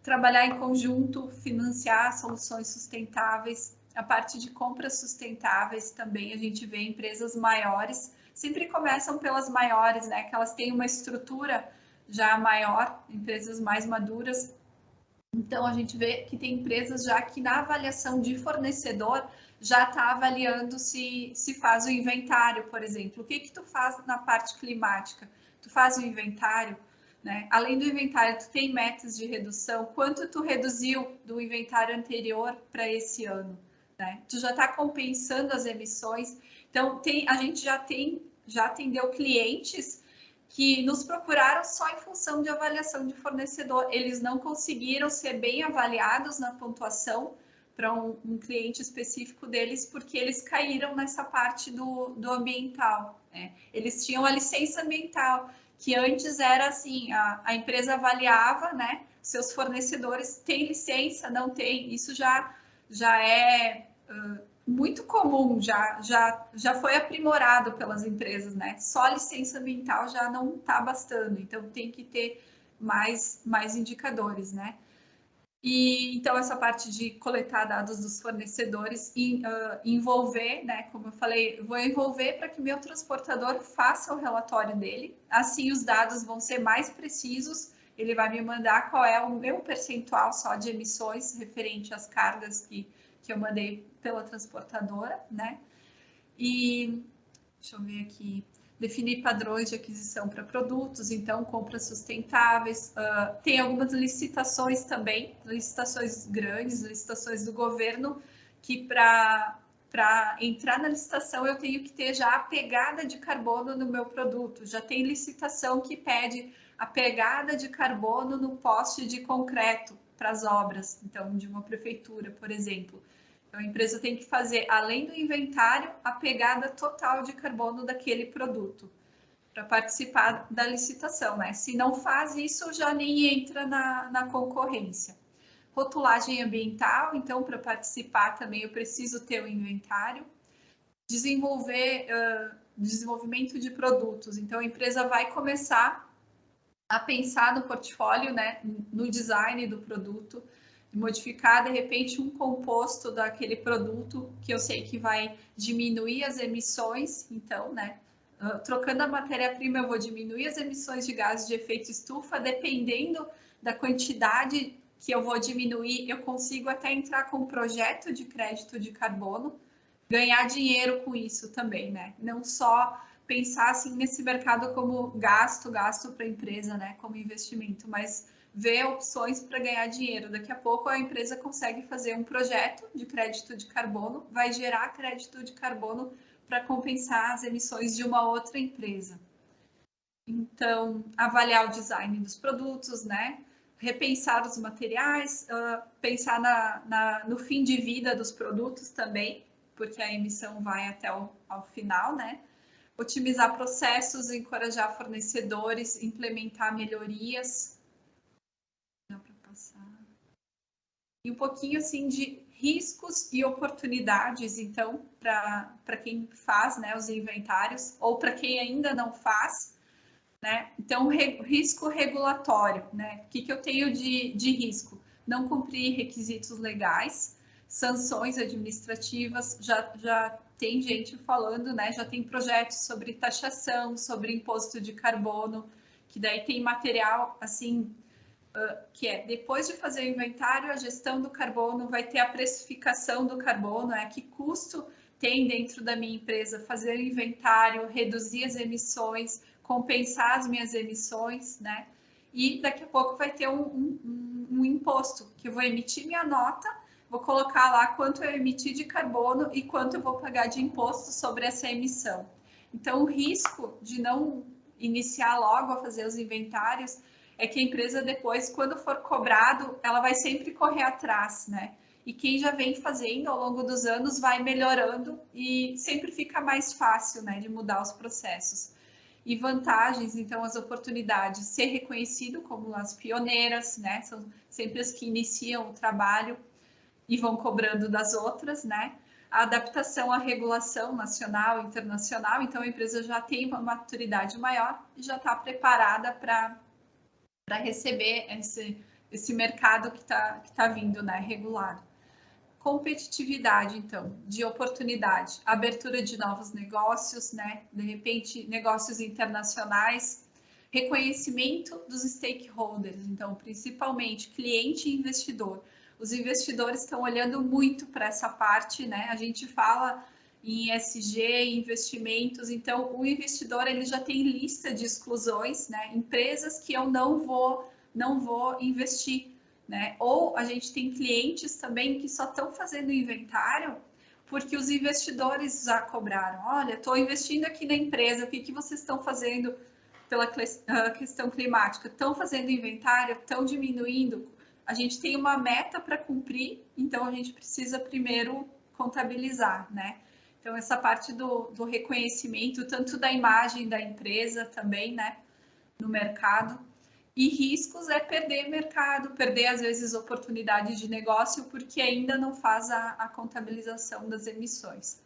Trabalhar em conjunto, financiar soluções sustentáveis. A parte de compras sustentáveis também, a gente vê empresas maiores, sempre começam pelas maiores, né? Que elas têm uma estrutura já maior, empresas mais maduras. Então, a gente vê que tem empresas já que na avaliação de fornecedor já está avaliando se faz o inventário, por exemplo. O que tu faz na parte climática? Tu faz o inventário, né? Além do inventário, tu tem metas de redução. Quanto tu reduziu do inventário anterior para esse ano, né? Tu já está compensando as emissões. Então, a gente já atendeu clientes que nos procuraram só em função de avaliação de fornecedor. Eles não conseguiram ser bem avaliados na pontuação para um cliente específico deles, porque eles caíram nessa parte do ambiental, né? Eles tinham a licença ambiental, que antes era assim, a empresa avaliava, né? Seus fornecedores têm licença, não tem. Isso já é muito comum, já foi aprimorado pelas empresas, né? Só a licença ambiental já não está bastando, então tem que ter mais indicadores, né? E então essa parte de coletar dados dos fornecedores e envolver, né? Como eu falei, vou envolver para que meu transportador faça o relatório dele, assim os dados vão ser mais precisos. Ele vai me mandar qual é o meu percentual só de emissões referente às cargas que eu mandei pela transportadora, né? E deixa eu ver aqui, definir padrões de aquisição para produtos, então compras sustentáveis. Tem algumas licitações também, licitações grandes, licitações do governo, que para entrar na licitação eu tenho que ter já a pegada de carbono no meu produto. Já tem licitação que pede a pegada de carbono no poste de concreto para as obras, então de uma prefeitura, por exemplo. Então, a empresa tem que fazer, além do inventário, a pegada total de carbono daquele produto para participar da licitação, né? Se não faz isso, já nem entra na concorrência. Rotulagem ambiental, então, para participar também eu preciso ter o inventário. Desenvolvimento de produtos. Então, a empresa vai começar a pensar no portfólio, né? No design do produto, modificar de repente um composto daquele produto que eu sei que vai diminuir as emissões, então, né? Trocando a matéria-prima, eu vou diminuir as emissões de gases de efeito estufa, dependendo da quantidade que eu vou diminuir, eu consigo até entrar com um projeto de crédito de carbono, ganhar dinheiro com isso também, né? Não só pensar assim nesse mercado como gasto para a empresa, né? Como investimento, mas ver opções para ganhar dinheiro. Daqui a pouco a empresa consegue fazer um projeto de crédito de carbono, vai gerar crédito de carbono para compensar as emissões de uma outra empresa. Então, avaliar o design dos produtos, né? Repensar os materiais, pensar no fim de vida dos produtos também, porque a emissão vai até ao final, né? Otimizar processos, encorajar fornecedores, implementar melhorias. Dá para passar. E um pouquinho assim de riscos e oportunidades, então, para quem faz, né, os inventários, ou para quem ainda não faz, né? Então, risco regulatório, né? O que eu tenho de risco? Não cumprir requisitos legais, sanções administrativas, já tem gente falando, né? Já tem projetos sobre taxação, sobre imposto de carbono. que daí tem material, assim, que é, depois de fazer o inventário, a gestão do carbono, vai ter a precificação do carbono, que custo tem dentro da minha empresa fazer o inventário, reduzir as emissões, compensar as minhas emissões, né? E daqui a pouco vai ter um imposto, que eu vou emitir minha nota, vou colocar lá quanto eu emiti de carbono e quanto eu vou pagar de imposto sobre essa emissão. Então, o risco de não iniciar logo a fazer os inventários é que a empresa depois, quando for cobrado, ela vai sempre correr atrás, né? E quem já vem fazendo ao longo dos anos vai melhorando e sempre fica mais fácil, né, de mudar os processos. E vantagens, então, as oportunidades, ser reconhecido como as pioneiras, né? São sempre as que iniciam o trabalho e vão cobrando das outras, né? A adaptação à regulação nacional e internacional, então a empresa já tem uma maturidade maior e já está preparada para receber esse mercado que tá vindo, né, regulado. Competitividade, então, de oportunidade, abertura de novos negócios, né, de repente, negócios internacionais, reconhecimento dos stakeholders, então, principalmente cliente e investidor. Os investidores estão olhando muito para essa parte, né, a gente fala em ESG, investimentos, então o investidor ele já tem lista de exclusões, né, empresas que eu não vou investir, né? Ou a gente tem clientes também que só estão fazendo inventário porque os investidores já cobraram. Olha, estou investindo aqui na empresa, o que vocês estão fazendo pela questão climática? Estão fazendo inventário? Estão diminuindo? A gente tem uma meta para cumprir, então a gente precisa primeiro contabilizar, né? Então, essa parte do reconhecimento, tanto da imagem da empresa também, né, no mercado. E riscos é perder mercado, perder, às vezes, oportunidade de negócio, porque ainda não faz a contabilização das emissões.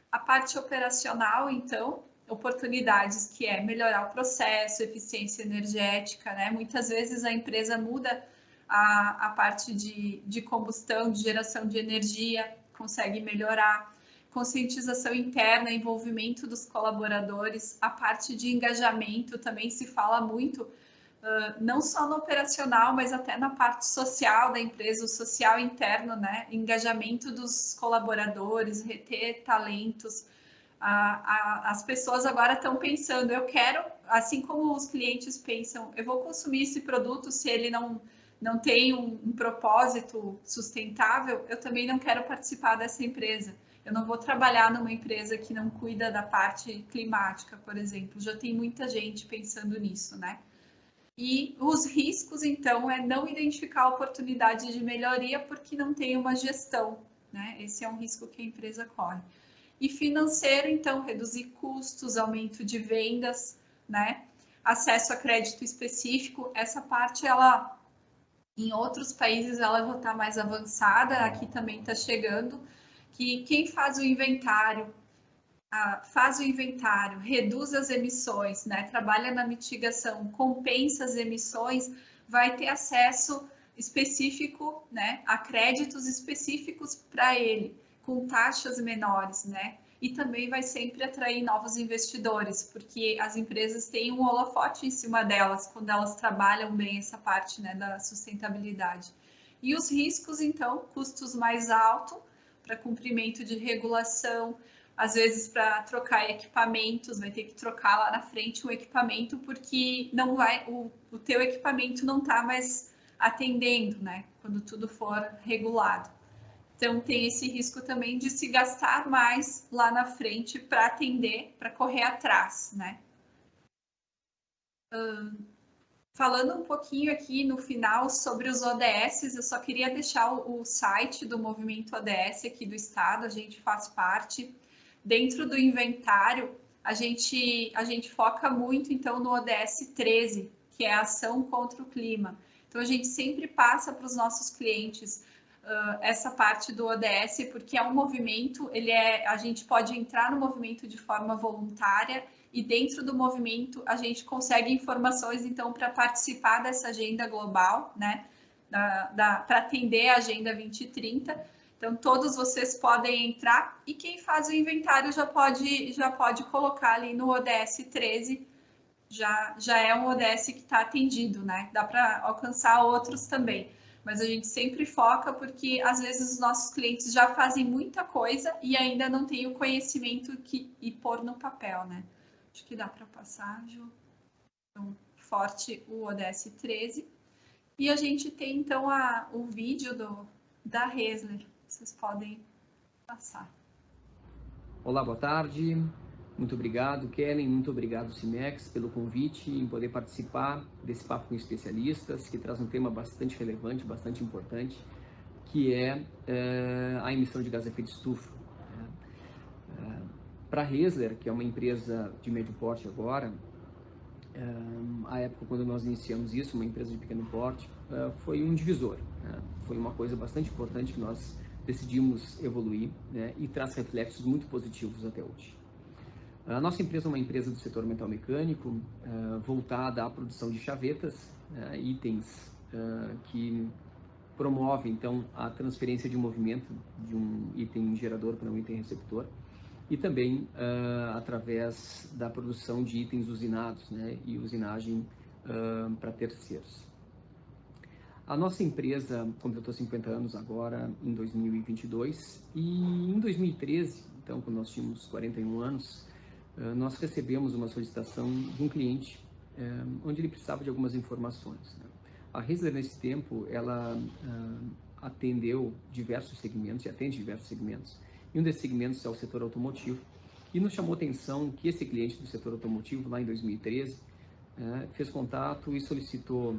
A parte operacional, então, oportunidades que é melhorar o processo, eficiência energética, né? Muitas vezes a empresa muda a parte de combustão, de geração de energia, consegue melhorar. Conscientização interna, envolvimento dos colaboradores, a parte de engajamento também se fala muito, não só no operacional, mas até na parte social da empresa, o social interno, né? Engajamento dos colaboradores, reter talentos. As pessoas agora estão pensando, eu quero, assim como os clientes pensam, eu vou consumir esse produto se ele não tem um propósito sustentável, eu também não quero participar dessa empresa. Eu não vou trabalhar numa empresa que não cuida da parte climática, por exemplo. Já tem muita gente pensando nisso, né? E os riscos, então, é não identificar a oportunidade de melhoria porque não tem uma gestão, né? Esse é um risco que a empresa corre. E financeiro, então, reduzir custos, aumento de vendas, né? Acesso a crédito específico. Essa parte, ela, em outros países, ela já está mais avançada, aqui também está chegando, que quem faz o inventário, reduz as emissões, né? Trabalha na mitigação, compensa as emissões, vai ter acesso específico, né? A créditos específicos para ele, com taxas menores, né? E também vai sempre atrair novos investidores, porque as empresas têm um holofote em cima delas quando elas trabalham bem essa parte, né, da sustentabilidade. E os riscos, então, custos mais altos para cumprimento de regulação, às vezes para trocar equipamentos, vai ter que trocar lá na frente o equipamento porque não vai, o teu equipamento não está mais atendendo, né? Quando tudo for regulado. Então tem esse risco também de se gastar mais lá na frente para atender, para correr atrás, né? Falando um pouquinho aqui no final sobre os ODS, eu só queria deixar o site do Movimento ODS aqui do estado, a gente faz parte. Dentro do inventário, a gente foca muito, então, no ODS 13, que é a ação contra o clima. Então, a gente sempre passa para os nossos clientes essa parte do ODS, porque é um movimento, a gente pode entrar no movimento de forma voluntária e dentro do movimento a gente consegue informações, então, para participar dessa agenda global, né, para atender a Agenda 2030. Então, todos vocês podem entrar e quem faz o inventário já pode colocar ali no ODS 13 já é um ODS que está atendido, né? Dá para alcançar outros também. Mas a gente sempre foca porque, às vezes, os nossos clientes já fazem muita coisa e ainda não têm o conhecimento e pôr no papel, né? Acho que dá para passar, Ju. Então, forte o ODS 13. E a gente tem, então, o vídeo da Resler. Vocês podem passar. Olá, boa tarde. Muito obrigado, Kellen. Muito obrigado, Cimex, pelo convite em poder participar desse Papo com Especialistas, que traz um tema bastante relevante, bastante importante, que é a emissão de gás de efeito de estufa. Para a Resler, que é uma empresa de médio porte agora, a época quando nós iniciamos isso, uma empresa de pequeno porte, foi um divisor. Foi uma coisa bastante importante que nós decidimos evoluir, né, e traz reflexos muito positivos até hoje. A nossa empresa é uma empresa do setor metal mecânico, voltada à produção de chavetas, itens que promovem então a transferência de movimento de um item gerador para um item receptor, e também através da produção de itens usinados, né, e usinagem para terceiros. A nossa empresa completou 50 anos agora, em 2022, e em 2013, então, quando nós tínhamos 41 anos, nós recebemos uma solicitação de um cliente onde ele precisava de algumas informações, né? A Resler, nesse tempo, ela atendeu diversos segmentos e atende diversos segmentos, e um desses segmentos é o setor automotivo, e nos chamou a atenção que esse cliente do setor automotivo, lá em 2013, fez contato e solicitou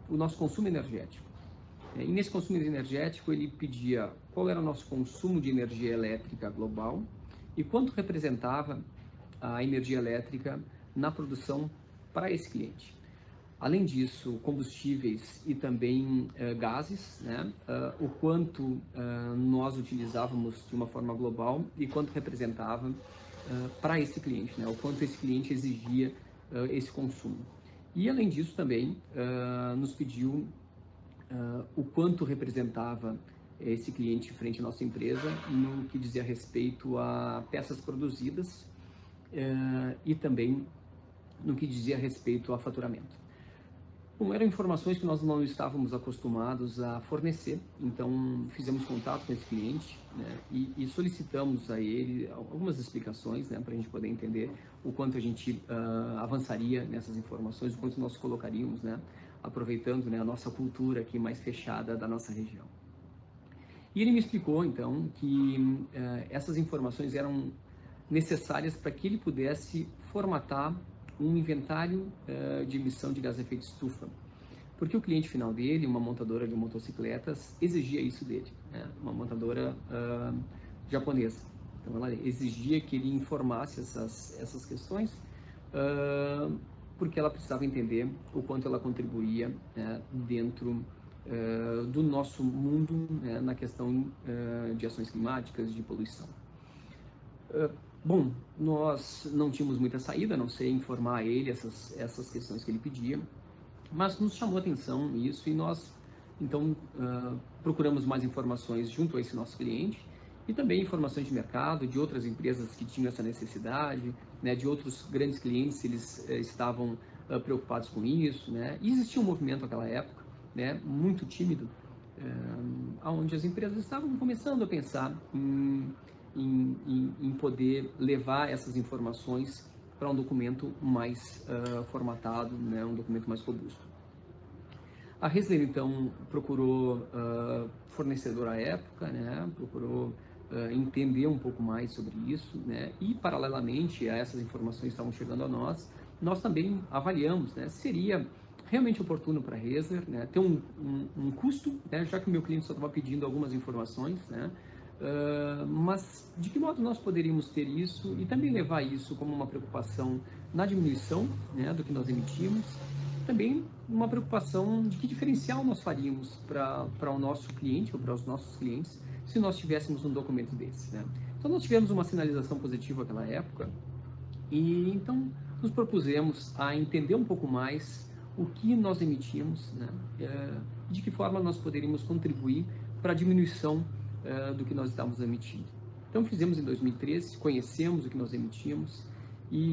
o nosso consumo energético. E nesse consumo energético ele pedia qual era o nosso consumo de energia elétrica global e quanto representava a energia elétrica na produção para esse cliente. Além disso, combustíveis e também gases, né? O quanto nós utilizávamos de uma forma global e quanto representava para esse cliente, né? O quanto esse cliente exigia esse consumo. E além disso também nos pediu o quanto representava esse cliente frente à nossa empresa no que dizia respeito a peças produzidas e também no que dizia respeito a faturamento. Bom, eram informações que nós não estávamos acostumados a fornecer, então fizemos contato com esse cliente, né, e solicitamos a ele algumas explicações, né, para a gente poder entender o quanto a gente avançaria nessas informações, o quanto nós colocaríamos, né, aproveitando, né, a nossa cultura aqui mais fechada da nossa região. E ele me explicou, então, que essas informações eram necessárias para que ele pudesse formatar um inventário de emissão de gás de efeito de estufa, porque o cliente final dele, uma montadora de motocicletas, exigia isso dele, né? Uma montadora japonesa. Então ela exigia que ele informasse essas questões, porque ela precisava entender o quanto ela contribuía dentro do nosso mundo, na questão de ações climáticas, de poluição. Bom, nós não tínhamos muita saída, a não ser informar a ele essas questões que ele pedia, mas nos chamou a atenção isso e nós, então, procuramos mais informações junto a esse nosso cliente e também informações de mercado, de outras empresas que tinham essa necessidade, né, de outros grandes clientes, eles estavam preocupados com isso, né, e existia um movimento naquela época, né, muito tímido, onde as empresas estavam começando a pensar em poder levar essas informações para um documento mais formatado, né, um documento mais robusto. A Resler, então, procurou fornecedor à época, né, procurou entender um pouco mais sobre isso, né, e, paralelamente a essas informações que estavam chegando a nós também avaliamos, né, se seria realmente oportuno para a Resler, né, ter um custo, né, já que o meu cliente só estava pedindo algumas informações, né, mas de que modo nós poderíamos ter isso e também levar isso como uma preocupação na diminuição, né, do que nós emitimos, também uma preocupação de que diferencial nós faríamos para o nosso cliente ou para os nossos clientes se nós tivéssemos um documento desse, né? Então nós tivemos uma sinalização positiva naquela época e então nos propusemos a entender um pouco mais o que nós emitimos, né, de que forma nós poderíamos contribuir para a diminuição do que nós estávamos emitindo. Então fizemos em 2013, conhecemos o que nós emitimos e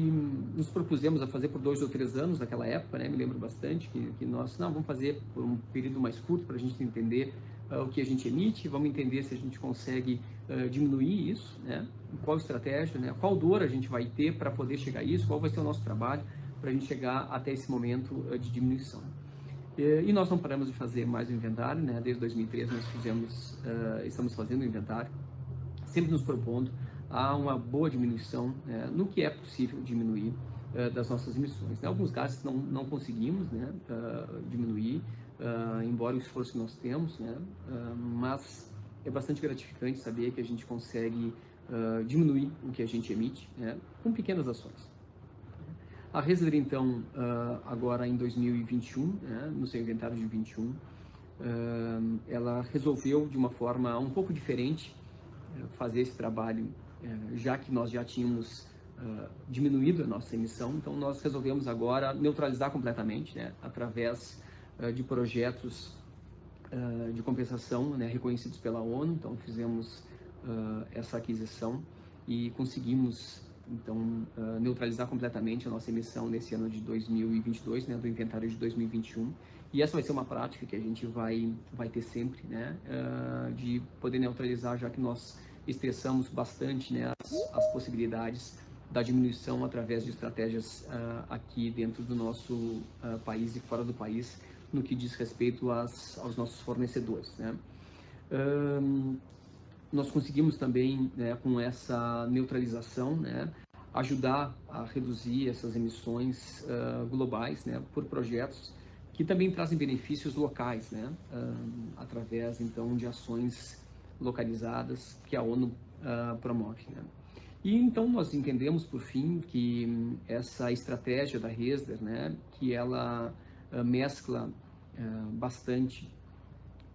nos propusemos a fazer por 2 ou 3 anos naquela época, né? Me lembro bastante que nós, não, vamos fazer por um período mais curto para a gente entender o que a gente emite, vamos entender se a gente consegue diminuir isso, né? Qual estratégia, né? Qual dor a gente vai ter para poder chegar a isso, qual vai ser o nosso trabalho para a gente chegar até esse momento de diminuição. E nós não paramos de fazer mais o inventário, né? Desde 2013 nós estamos fazendo o inventário, sempre nos propondo a uma boa diminuição no que é possível diminuir das nossas emissões. Em alguns casos não conseguimos, né, diminuir, embora o esforço que nós temos, né, mas é bastante gratificante saber que a gente consegue diminuir o que a gente emite, né, com pequenas ações. A Resler, então, agora em 2021, né, no seu inventário de 21, ela resolveu de uma forma um pouco diferente fazer esse trabalho, já que nós já tínhamos diminuído a nossa emissão, então nós resolvemos agora neutralizar completamente, né, através de projetos de compensação, né, reconhecidos pela ONU. Então fizemos essa aquisição e conseguimos então neutralizar completamente a nossa emissão nesse ano de 2022, né, do inventário de 2021. E essa vai ser uma prática que a gente vai ter sempre, né, de poder neutralizar, já que nós estressamos bastante, né, as possibilidades da diminuição através de estratégias aqui dentro do nosso país e fora do país, no que diz respeito aos nossos fornecedores, né. Nós conseguimos também, né, com essa neutralização, né, ajudar a reduzir essas emissões globais, né, por projetos que também trazem benefícios locais, né, através então de ações localizadas que a ONU promove, né. E então nós entendemos por fim que essa estratégia da Resler, né, que ela mescla bastante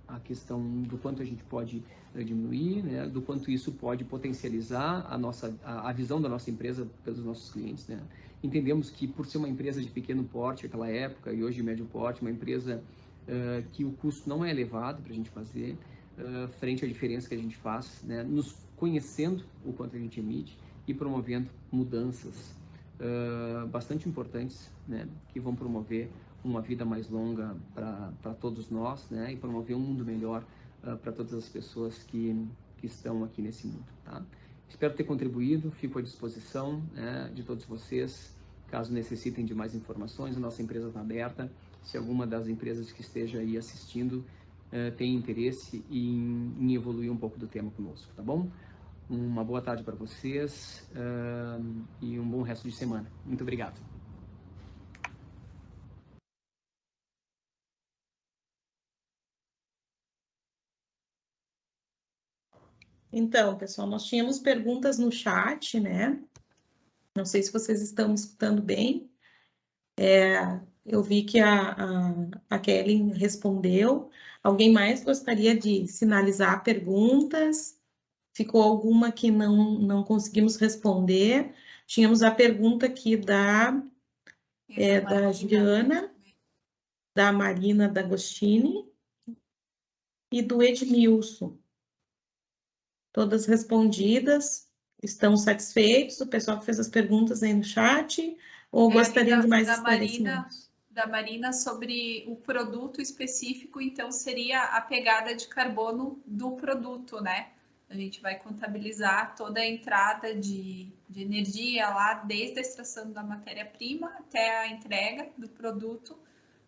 a questão do quanto a gente pode diminuir, né, do quanto isso pode potencializar a visão da nossa empresa pelos nossos clientes, né. Entendemos que por ser uma empresa de pequeno porte naquela época e hoje de médio porte, uma empresa que o custo não é elevado para a gente fazer, frente à diferença que a gente faz, né, nos conhecendo o quanto a gente emite e promovendo mudanças bastante importantes, né, que vão promover uma vida mais longa para todos nós, né, e promover um mundo melhor para todas as pessoas que estão aqui nesse mundo, tá? Espero ter contribuído, fico à disposição, né, de todos vocês, caso necessitem de mais informações. A nossa empresa está aberta. Se alguma das empresas que esteja aí assistindo tem interesse em evoluir um pouco do tema conosco, tá bom? Uma boa tarde para vocês e um bom resto de semana. Muito obrigado. Então, pessoal, nós tínhamos perguntas no chat, né? Não sei se vocês estão me escutando bem. Eu vi que a Kelly respondeu. Alguém mais gostaria de sinalizar perguntas? Ficou alguma que não conseguimos responder? Tínhamos a pergunta aqui da Juliana, da Marina D'Agostini e do Edmilson. Todas respondidas. Estão satisfeitos? O pessoal que fez as perguntas aí no chat? Ou gostariam de mais esclarecimentos? Da Marina sobre o produto específico, então seria a pegada de carbono do produto, né? A gente vai contabilizar toda a entrada de energia lá, desde a extração da matéria-prima até a entrega do produto,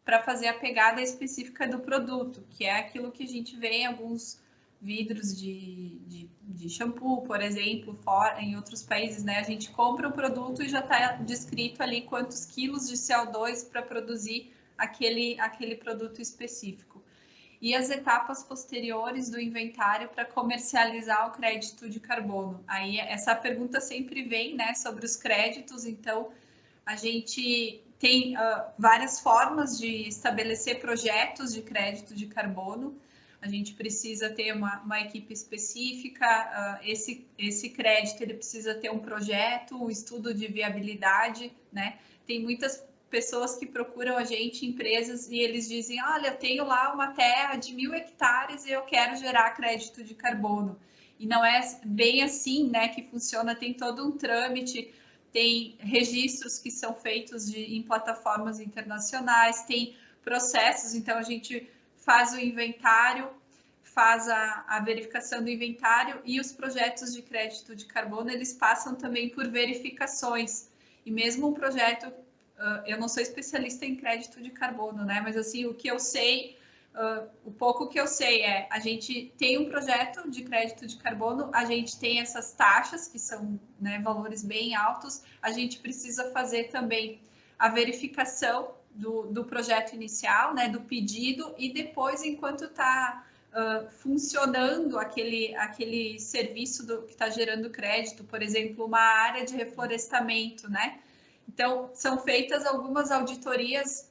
para fazer a pegada específica do produto, que é aquilo que a gente vê em alguns vidros de shampoo, por exemplo, fora, em outros países, né? A gente compra o produto e já está descrito ali quantos quilos de CO2 para produzir aquele produto específico. E as etapas posteriores do inventário para comercializar o crédito de carbono. Aí essa pergunta sempre vem, né, sobre os créditos. Então a gente tem várias formas de estabelecer projetos de crédito de carbono. A gente precisa ter uma equipe específica, esse crédito ele precisa ter um projeto, um estudo de viabilidade, né? Tem muitas pessoas que procuram a gente, empresas, e eles dizem, olha, eu tenho lá uma terra de 1.000 hectares e eu quero gerar crédito de carbono. E não é bem assim, né, que funciona, tem todo um trâmite tem registros que são feitos em plataformas internacionais, tem processos, então a gente faz o inventário, faz a verificação do inventário, e os projetos de crédito de carbono, eles passam também por verificações. E mesmo um projeto, eu não sou especialista em crédito de carbono, né? Mas assim, o que eu sei, o pouco que eu sei é, a gente tem um projeto de crédito de carbono, a gente tem essas taxas, que são, né, valores bem altos, a gente precisa fazer também a verificação do projeto inicial, né, do pedido, e depois, enquanto está funcionando aquele serviço que está gerando crédito, por exemplo, uma área de reflorestamento, né? Então, são feitas algumas auditorias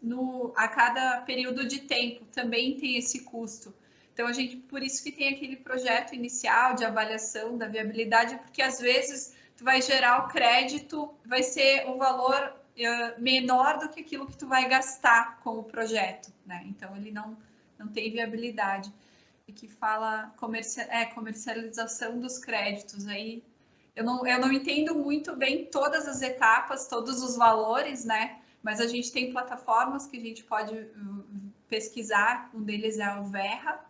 a cada período de tempo, também tem esse custo. Então, por isso que tem aquele projeto inicial de avaliação da viabilidade, porque às vezes tu vai gerar o crédito, vai ser o valor menor do que aquilo que tu vai gastar com o projeto, né? Então, ele não tem viabilidade. E que fala comercialização dos créditos. Aí eu não entendo muito bem todas as etapas, todos os valores, né? Mas a gente tem plataformas que a gente pode pesquisar. Um deles é o Verra,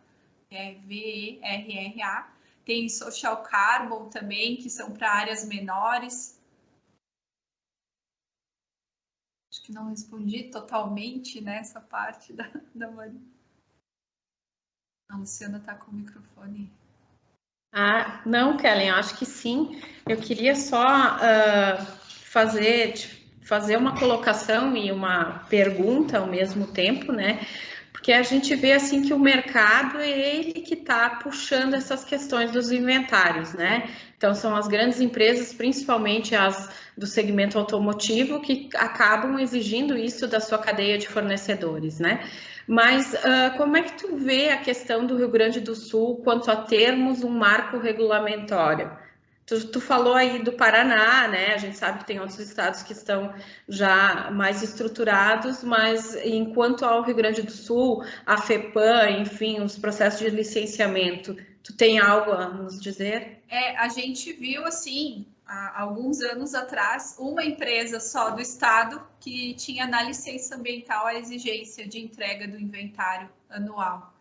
que é VERRA. Tem Social Carbon também, que são para áreas menores. Acho que não respondi totalmente nessa parte da Maria. A Luciana está com o microfone. Não, Kellen, acho que sim. Eu queria só fazer uma colocação e uma pergunta ao mesmo tempo, né? Porque a gente vê assim que o mercado é ele que está puxando essas questões dos inventários, né? Então são as grandes empresas, principalmente as do segmento automotivo, que acabam exigindo isso da sua cadeia de fornecedores, né? Mas como é que tu vê a questão do Rio Grande do Sul quanto a termos um marco regulatório? Tu falou aí do Paraná, né? A gente sabe que tem outros estados que estão já mais estruturados, mas enquanto ao Rio Grande do Sul, a FEPAM, enfim, os processos de licenciamento, tu tem algo a nos dizer? A gente viu, assim, há alguns anos atrás, uma empresa só do estado que tinha na licença ambiental a exigência de entrega do inventário anual.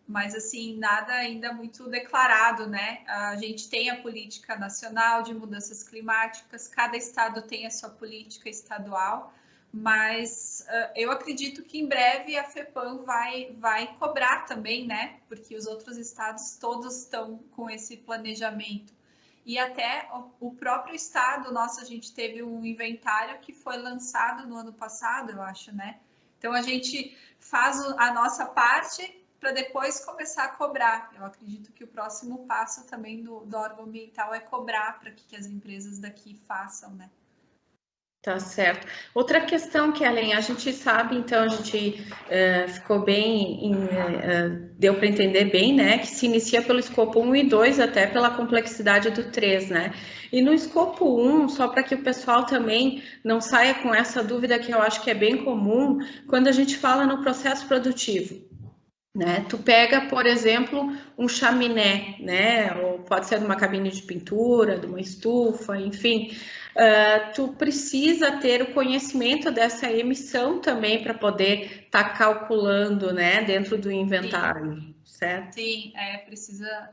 Mas assim, nada ainda muito declarado, né? A gente tem a política nacional de mudanças climáticas, cada estado tem a sua política estadual, mas eu acredito que em breve a FEPAM vai cobrar também, né? Porque os outros estados todos estão com esse planejamento. E até o próprio estado nosso, a gente teve um inventário que foi lançado no ano passado, eu acho, né? Então a gente faz a nossa parte para depois começar a cobrar. Eu acredito que o próximo passo também do órgão ambiental é cobrar para que as empresas daqui façam, né? Tá certo. Outra questão, Kellen, a gente sabe, então, a gente ficou bem, deu para entender bem, né, que se inicia pelo escopo 1 e 2, até pela complexidade do 3, né? E no escopo 1, só para que o pessoal também não saia com essa dúvida que eu acho que é bem comum, quando a gente fala no processo produtivo, né? Tu pega, por exemplo, um chaminé, né? Ou pode ser de uma cabine de pintura, de uma estufa, enfim. Tu precisa ter o conhecimento dessa emissão também para poder estar calculando, né? Dentro do inventário, Sim. certo? Sim,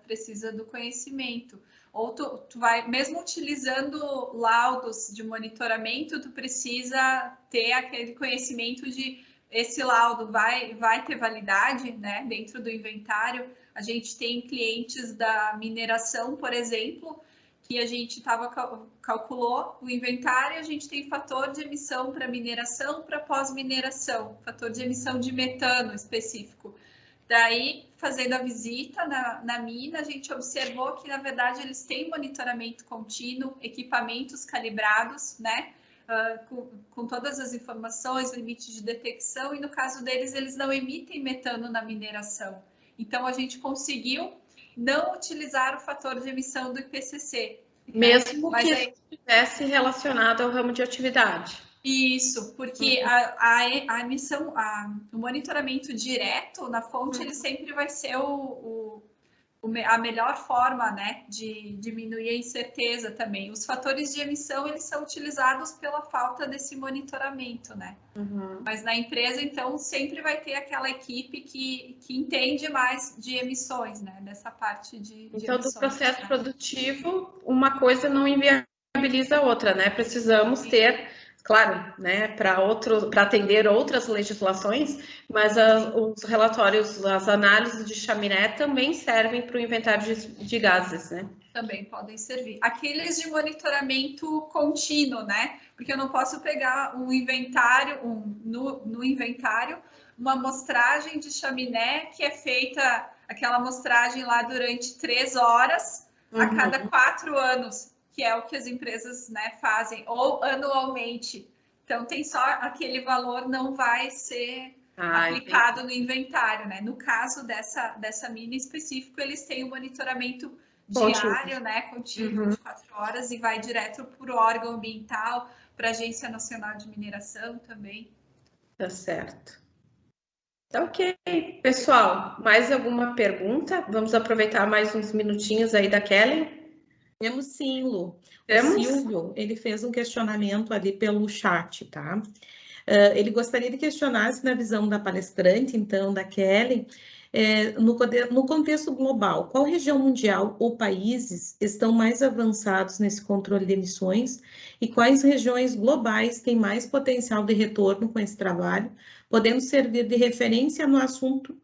precisa do conhecimento. Ou tu vai, mesmo utilizando laudos de monitoramento, tu precisa ter aquele conhecimento de esse laudo vai ter validade, né, dentro do inventário. A gente tem clientes da mineração, por exemplo, que a gente calculou o inventário, a gente tem fator de emissão para mineração, para pós-mineração, fator de emissão de metano específico. Daí, fazendo a visita na mina, a gente observou que, na verdade, eles têm monitoramento contínuo, equipamentos calibrados, né? Com todas as informações, limite de detecção, e no caso deles, eles não emitem metano na mineração. Então, a gente conseguiu não utilizar o fator de emissão do IPCC. Mesmo que estivesse relacionado ao ramo de atividade. Isso, porque a emissão, o monitoramento direto na fonte, ele sempre vai ser o a melhor forma, né, de diminuir a incerteza também. Os fatores de emissão, eles são utilizados pela falta desse monitoramento, né? Mas na empresa, então, sempre vai ter aquela equipe que entende mais de emissões, né? Dessa parte de então, emissões, do processo né? produtivo, uma coisa não inviabiliza a outra, né? Precisamos ter, claro, né, para atender outras legislações, mas os relatórios, as análises de chaminé também servem para o inventário de gases, né? Também podem servir. Aqueles de monitoramento contínuo, né? Porque eu não posso pegar um inventário, no inventário, uma amostragem de chaminé que é feita, aquela amostragem lá durante 3 horas a cada 4 anos, que é o que as empresas, né, fazem, ou anualmente. Então, tem só aquele valor, não vai ser aplicado no inventário, né? No caso dessa mina específico, eles têm o monitoramento diário, né, contínuo, 24 horas, e vai direto para o órgão ambiental, para a Agência Nacional de Mineração também. Tá certo. Tá ok. Pessoal, mais alguma pergunta? Vamos aproveitar mais uns minutinhos aí da Kelly. Temos sim, Lu. Temos? O Silvio, ele fez um questionamento ali pelo chat, tá? Ele gostaria de questionar se na visão da palestrante, então, da Kelly, no contexto global, qual região mundial ou países estão mais avançados nesse controle de emissões e quais regiões globais têm mais potencial de retorno com esse trabalho, podendo servir de referência no assunto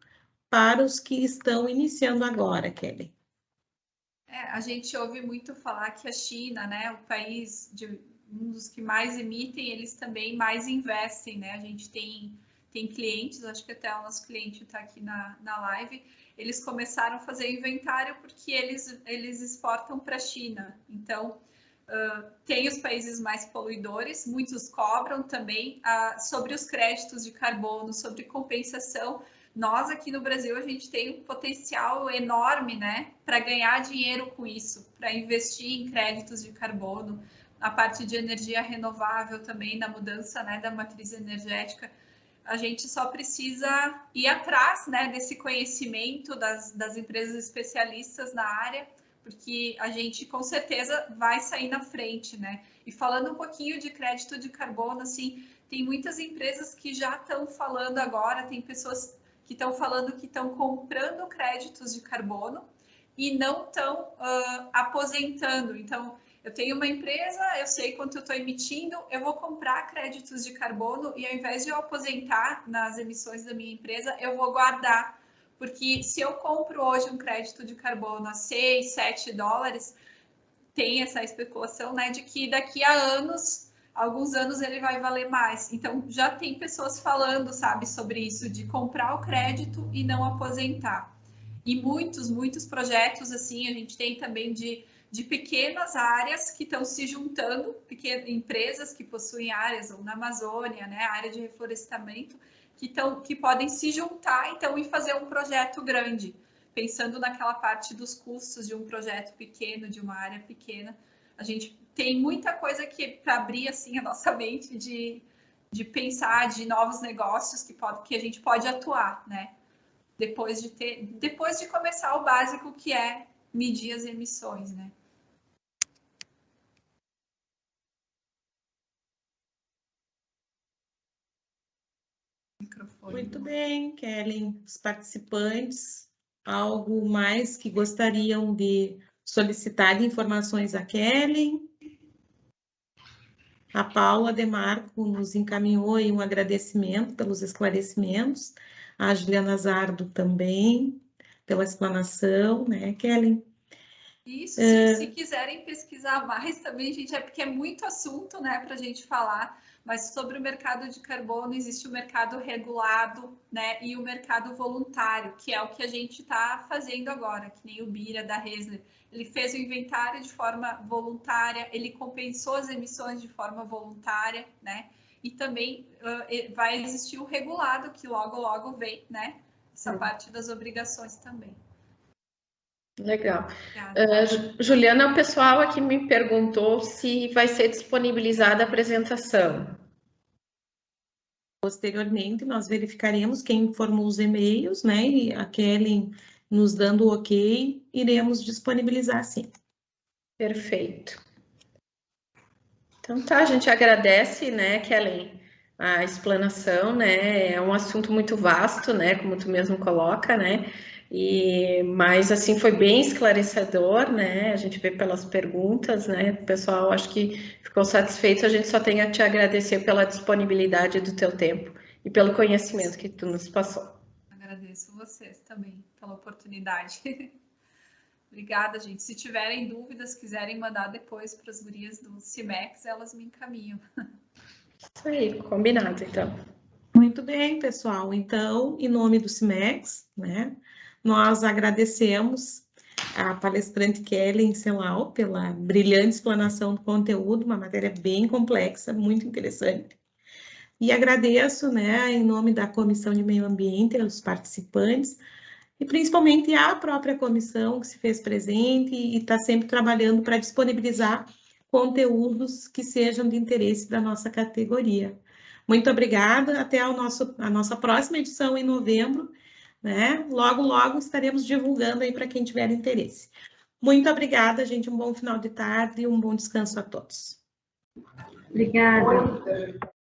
para os que estão iniciando agora, Kelly? A gente ouve muito falar que a China, né, o país um dos que mais emitem, eles também mais investem, né? A gente tem clientes, acho que até o nosso cliente está aqui na live, eles começaram a fazer inventário porque eles exportam para a China. Então, tem os países mais poluidores, muitos cobram também sobre os créditos de carbono, sobre compensação. Nós aqui no Brasil, a gente tem um potencial enorme, né, para ganhar dinheiro com isso, para investir em créditos de carbono, a parte de energia renovável também, na mudança, né, da matriz energética. A gente só precisa ir atrás, né, desse conhecimento das empresas especialistas na área, porque a gente com certeza vai sair na frente, né? E falando um pouquinho de crédito de carbono, assim, tem muitas empresas que já estão falando agora, tem pessoas que estão falando que estão comprando créditos de carbono e não estão aposentando. Então, eu tenho uma empresa, eu sei quanto eu estou emitindo, eu vou comprar créditos de carbono e ao invés de eu aposentar nas emissões da minha empresa, eu vou guardar. Porque se eu compro hoje um crédito de carbono a 6, 7 dólares, tem essa especulação, né, de que daqui a anos, alguns anos, ele vai valer mais. Então, já tem pessoas falando, sabe, sobre isso, de comprar o crédito e não aposentar. E muitos projetos, assim, a gente tem também de pequenas áreas que estão se juntando, pequenas empresas que possuem áreas, ou na Amazônia, né, área de reflorestamento, que podem se juntar, então, e fazer um projeto grande, pensando naquela parte dos custos de um projeto pequeno, de uma área pequena. A gente tem muita coisa para abrir, assim, a nossa mente de pensar de novos negócios que a gente pode atuar, né? Depois de começar o básico, que é medir as emissões, né? Muito bem, Kelly. Os participantes, algo mais que gostariam de solicitar de informações a Kelly? A Paula Demarco nos encaminhou aí um agradecimento pelos esclarecimentos, a Juliana Zardo também, pela explanação, né, Kelly? Isso, se quiserem pesquisar mais também, gente, porque é muito assunto, né, para a gente falar, mas sobre o mercado de carbono existe o mercado regulado, né, e o mercado voluntário, que é o que a gente está fazendo agora, que nem o Bira da Resler. Ele fez o inventário de forma voluntária, ele compensou as emissões de forma voluntária, né, e também vai existir o regulado, que logo vem, né, essa parte das obrigações também. Legal. Juliana, o pessoal aqui me perguntou se vai ser disponibilizada a apresentação. Posteriormente, nós verificaremos quem informou os e-mails, né? E a Kelly nos dando o ok, iremos disponibilizar sim. Perfeito. Então tá, a gente agradece, né, Kellen, a explanação, né, é um assunto muito vasto, né, como tu mesmo coloca, né, mas assim foi bem esclarecedor, né, a gente vê pelas perguntas, né, o pessoal acho que ficou satisfeito, a gente só tem a te agradecer pela disponibilidade do teu tempo e pelo conhecimento que tu nos passou. Agradeço vocês também pela oportunidade. Obrigada, gente. Se tiverem dúvidas, quiserem mandar depois para as gurias do CIMEX, elas me encaminham. Isso aí, combinado, então. Muito bem, pessoal. Então, em nome do CIMEX, né, nós agradecemos a palestrante Kellen Celal pela brilhante explanação do conteúdo, uma matéria bem complexa, muito interessante. E agradeço, né, em nome da Comissão de Meio Ambiente, aos participantes, e principalmente à própria comissão que se fez presente e está sempre trabalhando para disponibilizar conteúdos que sejam de interesse da nossa categoria. Muito obrigada, até a nossa próxima edição em novembro, né? Logo, logo estaremos divulgando aí para quem tiver interesse. Muito obrigada, gente, um bom final de tarde e um bom descanso a todos. Obrigada.